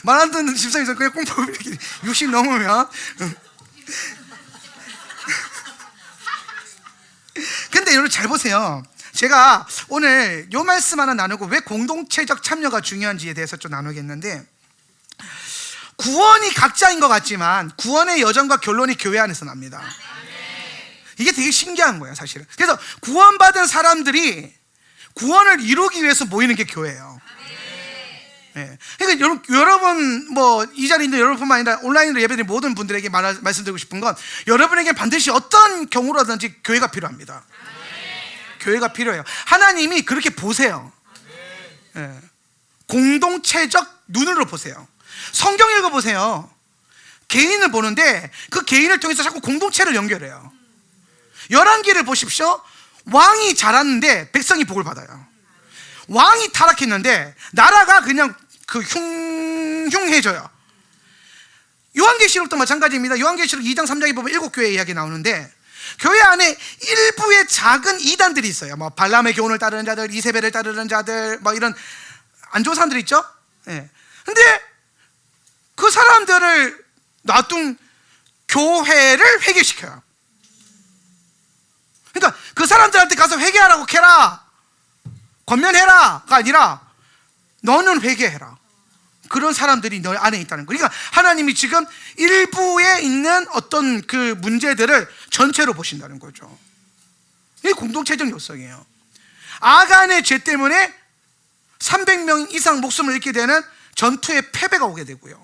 말 안 듣는 집사님이 그냥 꽁포 이렇게 60 넘으면. 근데 여러분 잘 보세요. 제가 오늘 요 말씀 하나 나누고 왜 공동체적 참여가 중요한지에 대해서 좀 나누겠는데, 구원이 각자인 것 같지만 구원의 여정과 결론이 교회 안에서 납니다. 이게 되게 신기한 거예요, 사실은. 그래서 구원받은 사람들이 구원을 이루기 위해서 모이는 게 교회예요. 네. 그러니까 여러분 뭐 이 자리에 있는 여러분뿐만 아니라 온라인으로 예배드리는 모든 분들에게 말씀드리고 싶은 건, 여러분에게 반드시 어떤 경우라든지 교회가 필요합니다. 교회가 필요해요. 하나님이 그렇게 보세요. 네. 공동체적 눈으로 보세요. 성경 읽어보세요. 개인을 보는데 그 개인을 통해서 자꾸 공동체를 연결해요. 열왕기를 보십시오. 왕이 자랐는데 백성이 복을 받아요. 왕이 타락했는데 나라가 그냥 흉흉해져요. 요한계시록도 마찬가지입니다. 요한계시록 2장 3장에 보면 7교회 이야기 나오는데, 교회 안에 일부의 작은 이단들이 있어요. 뭐 발람의 교훈을 따르는 자들, 이세벨을 따르는 자들, 뭐 이런 안 좋은 사람들 있죠. 예. 근데 그 사람들을 놔둔 교회를 회개시켜요. 그러니까 그 사람들한테 가서 회개하라고 캐라, 권면해라가 아니라 너는 회개해라. 그런 사람들이 너 안에 있다는 거예요. 그러니까 하나님이 지금 일부에 있는 어떤 그 문제들을 전체로 보신다는 거죠. 이게 공동체적 요성이에요. 아간의 죄 때문에 300명 이상 목숨을 잃게 되는 전투의 패배가 오게 되고요.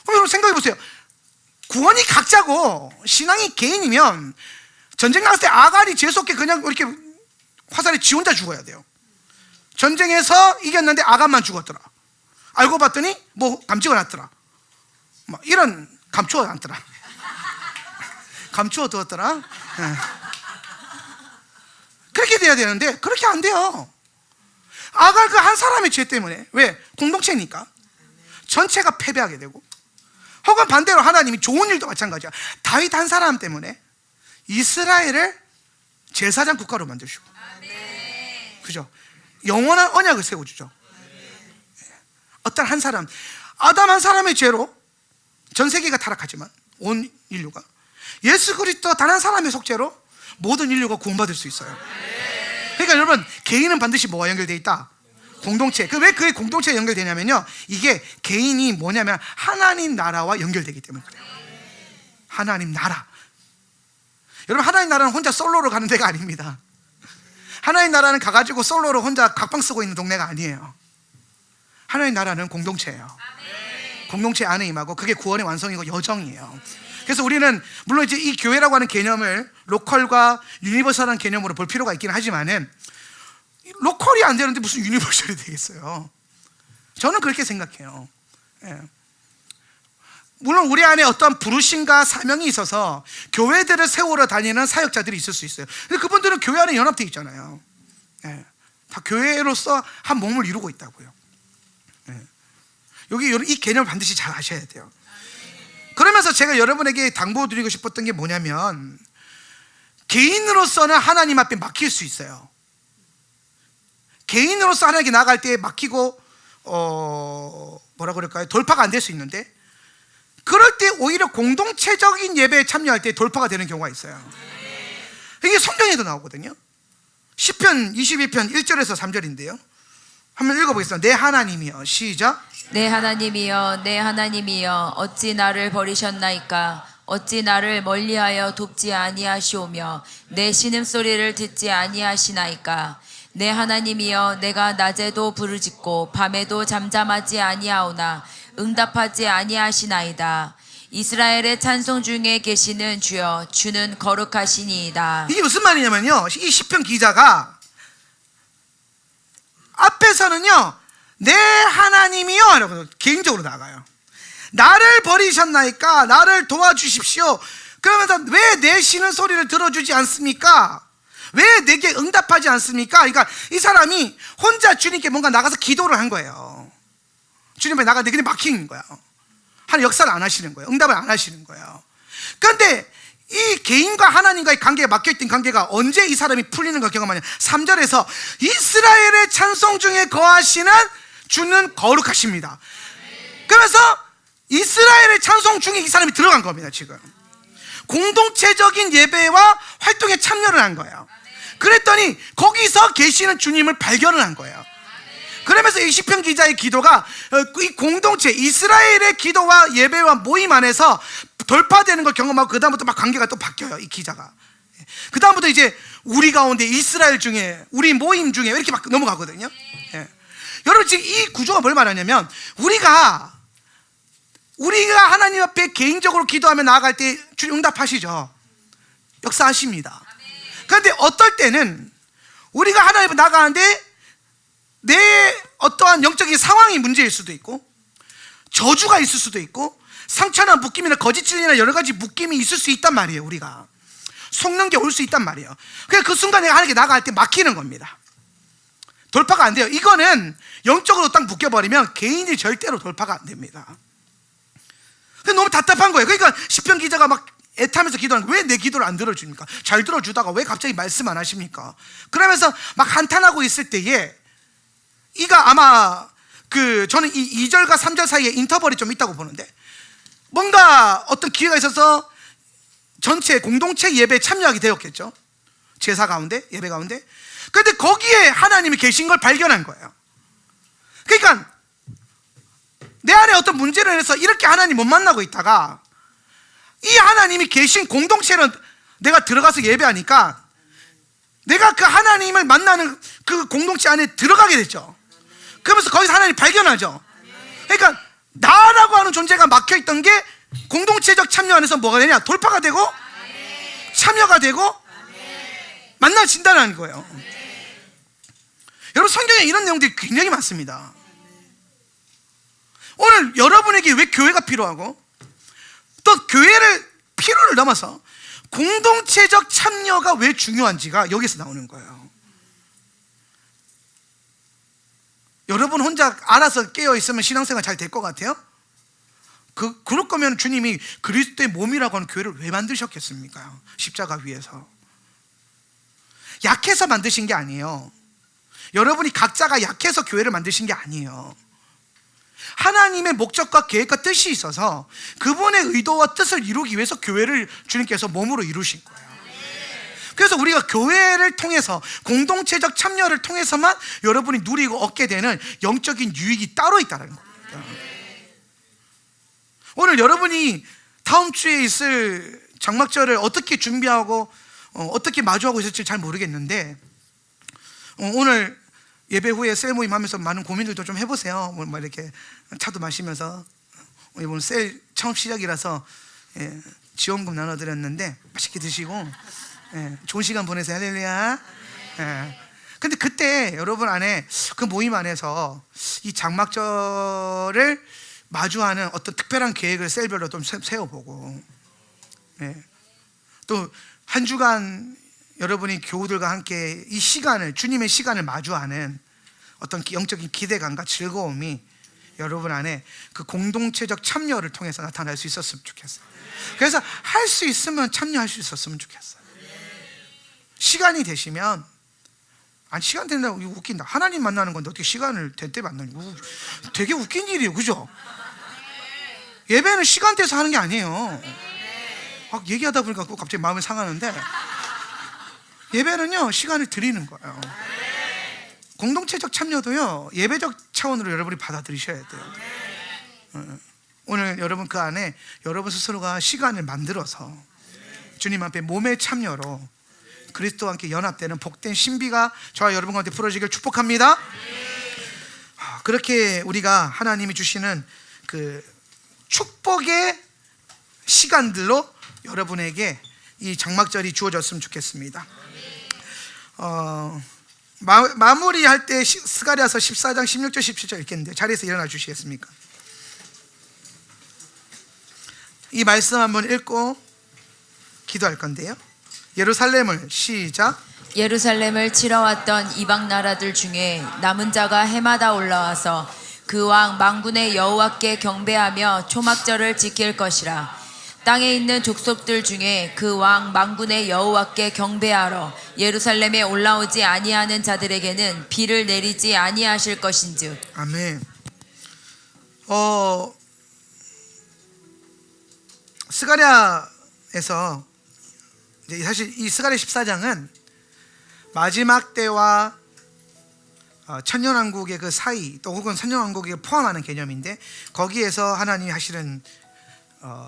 그럼 여러분 생각해 보세요. 구원이 각자고 신앙이 개인이면 전쟁 나갔을 때 아간이 재수없게 그냥 이렇게 화살에 지 혼자 죽어야 돼요. 전쟁에서 이겼는데 아간만 죽었더라. 알고 봤더니 뭐 감추어 놨더라. 뭐 이런 감추어 놨더라. 감추어 두었더라. 그렇게 돼야 되는데 그렇게 안 돼요. 아간 그 한 사람의 죄 때문에, 왜? 공동체니까 전체가 패배하게 되고, 혹은 반대로 하나님이 좋은 일도 마찬가지야. 다윗 한 사람 때문에 이스라엘을 제사장 국가로 만드시고, 그죠? 영원한 언약을 세워주죠. 어떤 한 사람, 아담 한 사람의 죄로 전 세계가 타락하지만 온 인류가, 예수 그리스도 단 한 사람의 속죄로 모든 인류가 구원받을 수 있어요. 그러니까 여러분, 개인은 반드시 뭐와 연결되어 있다? 공동체. 왜 그게 공동체에 연결되냐면요, 이게 개인이 뭐냐면 하나님 나라와 연결되기 때문에 그래요. 하나님 나라. 여러분, 하나님 나라는 혼자 솔로로 가는 데가 아닙니다. 하나님 나라는 가가지고 솔로로 혼자 각방 쓰고 있는 동네가 아니에요. 하나님 나라는 공동체예요. 공동체 안에 임하고, 그게 구원의 완성이고 여정이에요. 그래서 우리는 물론 이제 이 교회라고 하는 개념을 로컬과 유니버설한 개념으로 볼 필요가 있긴 하지만은, 로컬이 안 되는데 무슨 유니버설이 되겠어요? 저는 그렇게 생각해요. 예. 물론 우리 안에 어떤 부르심과 사명이 있어서 교회들을 세우러 다니는 사역자들이 있을 수 있어요. 근데 그분들은 교회 안에 연합되어 있잖아요. 예. 다 교회로서 한 몸을 이루고 있다고요. 예. 여기 이 개념을 반드시 잘 아셔야 돼요. 그러면서 제가 여러분에게 당부드리고 싶었던 게 뭐냐면, 개인으로서는 하나님 앞에 막힐 수 있어요. 개인으로서 하나님께 나아갈 때 막히고 뭐라 그럴까요? 돌파가 안 될 수 있는데, 그럴 때 오히려 공동체적인 예배에 참여할 때 돌파가 되는 경우가 있어요. 이게 성경에도 나오거든요. 시편 22편 1절에서 3절인데요. 한번 읽어보겠습니다. 내 하나님이여. 시작. 내 하나님이여, 내 하나님이여, 어찌 나를 버리셨나이까? 어찌 나를 멀리하여 돕지 아니하시오며 내 신음소리를 듣지 아니하시나이까? 내 하나님이여, 내가 낮에도 부르짖고 밤에도 잠잠하지 아니하오나 응답하지 아니하시나이다. 이스라엘의 찬송 중에 계시는 주여, 주는 거룩하시니이다. 이게 무슨 말이냐면요, 이 시편 기자가 앞에서는요, 내 하나님이요 라고 개인적으로 나가요. 나를 버리셨나이까? 나를 도와주십시오. 그러면서 왜 내 쉬는 소리를 들어주지 않습니까? 왜 내게 응답하지 않습니까? 그러니까 이 사람이 혼자 주님께 뭔가 나가서 기도를 한 거예요. 주님 앞에 나가는데 그냥 막힌 거야. 하나님 역사를 안 하시는 거예요. 응답을 안 하시는 거예요. 그런데 이 개인과 하나님과의 관계에 막혀있던 관계가 언제 이 사람이 풀리는가 경험하냐. 3절에서 이스라엘의 찬송 중에 거하시는 주는 거룩하십니다. 그래서 이스라엘의 찬송 중에 이 사람이 들어간 겁니다. 지금 공동체적인 예배와 활동에 참여를 한 거예요. 그랬더니 거기서 계시는 주님을 발견을 한 거예요. 그러면서 이 시편 기자의 기도가 이 공동체 이스라엘의 기도와 예배와 모임 안에서 돌파되는 걸 경험하고 그 다음부터 막 관계가 또 바뀌어요. 이 기자가 그 다음부터 이제 우리 가운데 이스라엘 중에 우리 모임 중에 이렇게 막 넘어가거든요. 예. 여러분 지금 이 구조가 뭘 말하냐면 우리가 하나님 앞에 개인적으로 기도하며 나아갈 때 주님 응답하시죠. 역사하십니다. 그런데 어떨 때는 우리가 하나님 앞에 나가는데 내 어떠한 영적인 상황이 문제일 수도 있고 저주가 있을 수도 있고 상처나 묶임이나 거짓 진리나 여러 가지 묶임이 있을 수 있단 말이에요. 우리가 속는 게 올 수 있단 말이에요. 그래서 그 순간 내가 하나님께 나갈 때 막히는 겁니다. 돌파가 안 돼요. 이거는 영적으로 딱 묶여버리면 개인이 절대로 돌파가 안 됩니다. 너무 답답한 거예요. 그러니까 시편 기자가 막 애타면서 기도하는 거예요. 왜 내 기도를 안 들어줍니까? 잘 들어주다가 왜 갑자기 말씀 안 하십니까? 그러면서 막 한탄하고 있을 때에 이가 아마 저는 이 2절과 3절 사이에 인터벌이 좀 있다고 보는데 뭔가 어떤 기회가 있어서 전체 공동체 예배에 참여하게 되었겠죠. 제사 가운데 예배 가운데. 그런데 거기에 하나님이 계신 걸 발견한 거예요. 그러니까 내 안에 어떤 문제로 인해서 이렇게 하나님 못 만나고 있다가 이 하나님이 계신 공동체로 내가 들어가서 예배하니까 내가 그 하나님을 만나는 그 공동체 안에 들어가게 됐죠. 그러면서 거기서 하나님 발견하죠. 그러니까 나라고 하는 존재가 막혀있던 게 공동체적 참여 안에서 뭐가 되냐? 돌파가 되고 참여가 되고 만나진다는 거예요. 여러분 성경에 이런 내용들이 굉장히 많습니다. 오늘 여러분에게 왜 교회가 필요하고 또 교회를 필요를 넘어서 공동체적 참여가 왜 중요한지가 여기서 나오는 거예요. 여러분 혼자 알아서 깨어있으면 신앙생활 잘 될 것 같아요? 그럴 거면 주님이 그리스도의 몸이라고 하는 교회를 왜 만드셨겠습니까? 십자가 위에서 약해서 만드신 게 아니에요. 여러분이 각자가 약해서 교회를 만드신 게 아니에요. 하나님의 목적과 계획과 뜻이 있어서 그분의 의도와 뜻을 이루기 위해서 교회를 주님께서 몸으로 이루신 거예요. 그래서 우리가 교회를 통해서 공동체적 참여를 통해서만 여러분이 누리고 얻게 되는 영적인 유익이 따로 있다는 겁니다. 오늘 여러분이 다음 주에 있을 장막절을 어떻게 준비하고 어떻게 마주하고 있을지 잘 모르겠는데 오늘 예배 후에 셀 모임 하면서 많은 고민들도 좀 해보세요. 뭐 이렇게 차도 마시면서 이번 셀 처음 시작이라서 지원금 나눠드렸는데 맛있게 드시고 좋은 시간 보내세요. 할렐루야. 근데 그때 여러분 안에 그 모임 안에서 이 장막절을 마주하는 어떤 특별한 계획을 셀별로 좀 세워보고 또 한 주간 여러분이 교우들과 함께 이 시간을 주님의 시간을 마주하는 어떤 영적인 기대감과 즐거움이 여러분 안에 그 공동체적 참여를 통해서 나타날 수 있었으면 좋겠어요. 그래서 할 수 있으면 참여할 수 있었으면 좋겠어요. 시간이 되시면 시간 된다고 이거 웃긴다. 하나님 만나는 건데 어떻게 시간을 될 때 만나니? 되게 웃긴 일이에요, 그죠? 예배는 시간대에서 하는 게 아니에요. 막 얘기하다 보니까 갑자기 마음이 상하는데 예배는요 시간을 드리는 거예요. 공동체적 참여도요 예배적 차원으로 여러분이 받아들이셔야 돼요. 오늘 여러분 그 안에 여러분 스스로가 시간을 만들어서 주님 앞에 몸의 참여로 그리스도와 함께 연합되는 복된 신비가 저와 여러분 가운데 풀어지길 축복합니다. 그렇게 우리가 하나님이 주시는 그 축복의 시간들로 여러분에게 이 장막절이 주어졌으면 좋겠습니다. 마무리할 때 스가랴서 14장 16절 17절 읽겠는데 자리에서 일어나 주시겠습니까? 이 말씀 한번 읽고 기도할 건데요. 예루살렘을 시작. 예루살렘을 치러 왔던 이방 나라들 중에 남은 자가 해마다 올라와서 그 왕 만군의 여호와께 경배하며 초막절을 지킬 것이라. 땅에 있는 족속들 중에 그 왕 만군의 여호와께 경배하러 예루살렘에 올라오지 아니하는 자들에게는 비를 내리지 아니하실 것인즉. 아멘. 스가랴에서 이제 사실 이 스가랴 14장은 마지막 때와 천년왕국의 그 사이, 또 혹은 천년왕국을 포함하는 개념인데, 거기에서 하나님이 하시는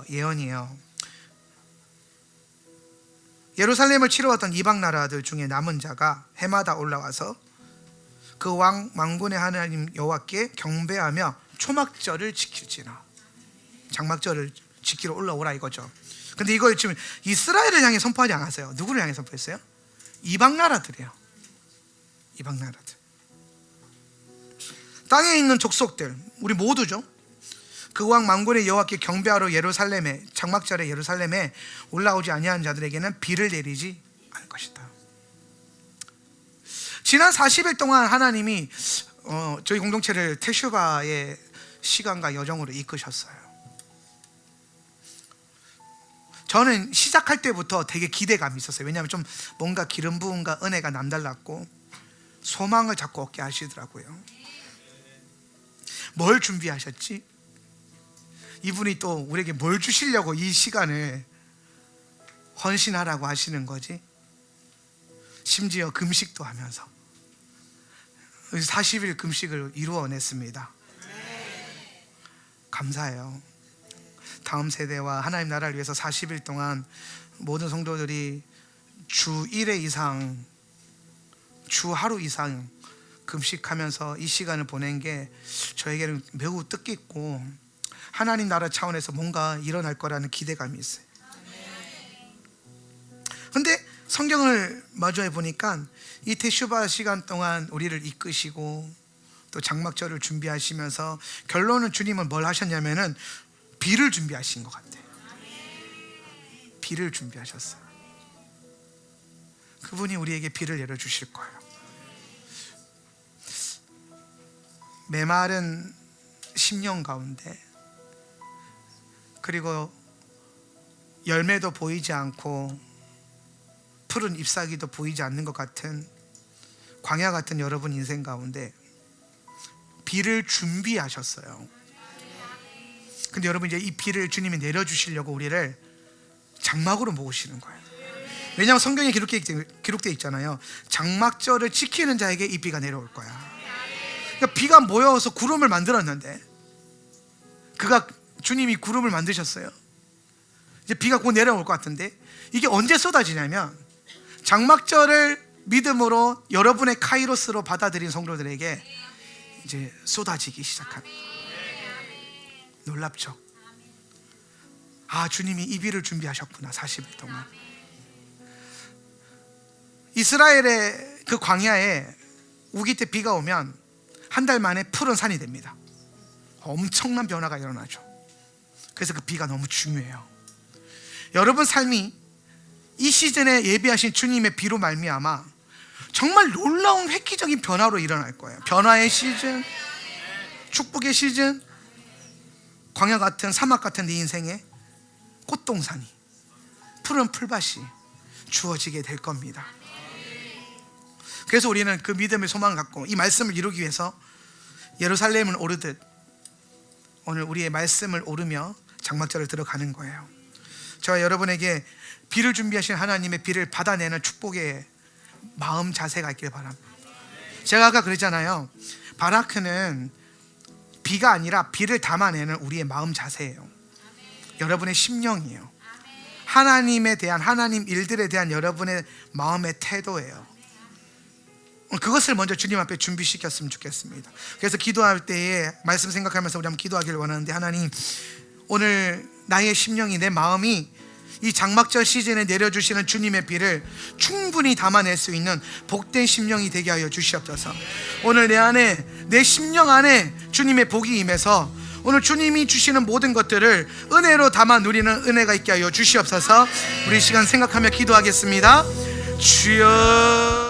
예언이에요. 예루살렘을 치러 왔던 이방 나라들 중에 남은 자가 해마다 올라와서 그 왕 만군의 하나님 여호와께 경배하며 초막절을 지킬지나. 장막절을 지키러 올라오라 이거죠. 근데 이걸 지금 이스라엘을 향해 선포하지 않았어요. 누구를 향해 선포했어요? 이방 나라들이에요. 이방 나라들. 땅에 있는 족속들, 우리 모두죠. 그 왕 만군의 여호와께 경배하러 예루살렘에, 장막절에 예루살렘에 올라오지 아니하는 자들에게는 비를 내리지 않을 것이다. 지난 40일 동안 하나님이 저희 공동체를 테슈바의 시간과 여정으로 이끄셨어요. 저는 시작할 때부터 되게 기대감이 있었어요. 왜냐하면 좀 뭔가 기름 부음과 은혜가 남달랐고 소망을 자꾸 얻게 하시더라고요. 뭘 준비하셨지? 이분이 또 우리에게 뭘 주시려고 이 시간을 헌신하라고 하시는 거지? 심지어 금식도 하면서 40일 금식을 이루어냈습니다. 감사해요. 다음 세대와 하나님 나라를 위해서 40일 동안 모든 성도들이 주 1회 이상, 주 하루 이상 금식하면서 이 시간을 보낸 게 저에게는 매우 뜻깊고 하나님 나라 차원에서 뭔가 일어날 거라는 기대감이 있어요. 근데 성경을 마주해 보니까 이 테슈바 시간 동안 우리를 이끄시고 또 장막절을 준비하시면서 결론은 주님은 뭘 하셨냐면은 비를 준비하신 것 같아요. 비를 준비하셨어요. 그분이 우리에게 비를 내려주실 거예요. 메마른 심령 가운데, 그리고 열매도 보이지 않고 푸른 잎사귀도 보이지 않는 것 같은 광야 같은 여러분 인생 가운데 비를 준비하셨어요. 근데 여러분, 이제 이 비를 주님이 내려주시려고 우리를 장막으로 모으시는 거예요. 왜냐하면 성경에 기록되어 있잖아요. 장막절을 지키는 자에게 이 비가 내려올 거야. 그러니까 비가 모여서 구름을 만들었는데, 주님이 구름을 만드셨어요. 이제 비가 곧 내려올 것 같은데, 이게 언제 쏟아지냐면 장막절을 믿음으로 여러분의 카이로스로 받아들인 성도들에게 이제 쏟아지기 시작합니다. 놀랍죠? 아, 주님이 이 비를 준비하셨구나. 40일 동안 이스라엘의 그 광야에 우기 때 비가 오면 한 달 만에 푸른 산이 됩니다. 엄청난 변화가 일어나죠. 그래서 그 비가 너무 중요해요. 여러분 삶이 이 시즌에 예비하신 주님의 비로 말미암아 정말 놀라운 획기적인 변화로 일어날 거예요. 변화의 시즌, 축복의 시즌, 광야 같은, 사막 같은 네 인생에 꽃동산이, 푸른 풀밭이 주어지게 될 겁니다. 그래서 우리는 그 믿음의 소망을 갖고 이 말씀을 이루기 위해서 예루살렘을 오르듯 오늘 우리의 말씀을 오르며 장막절을 들어가는 거예요. 저와 여러분에게 비를 준비하신 하나님의 비를 받아내는 축복의 마음 자세가 있길 바랍니다. 제가 아까 그랬잖아요. 바라크는 비가 아니라 비를 담아내는 우리의 마음 자세예요. 여러분의 심령이에요. 하나님에 대한, 하나님 일들에 대한 여러분의 마음의 태도예요. 그것을 먼저 주님 앞에 준비시켰으면 좋겠습니다. 그래서 기도할 때에 말씀 생각하면서 우리 한번 기도하기를 원하는데, 하나님, 오늘 나의 심령이, 내 마음이 이 장막절 시즌에 내려주시는 주님의 비를 충분히 담아낼 수 있는 복된 심령이 되게 하여 주시옵소서. 오늘 내 안에, 내 심령 안에 주님의 복이 임해서 오늘 주님이 주시는 모든 것들을 은혜로 담아 누리는 은혜가 있게 하여 주시옵소서. 우리 시간 생각하며 기도하겠습니다. 주여,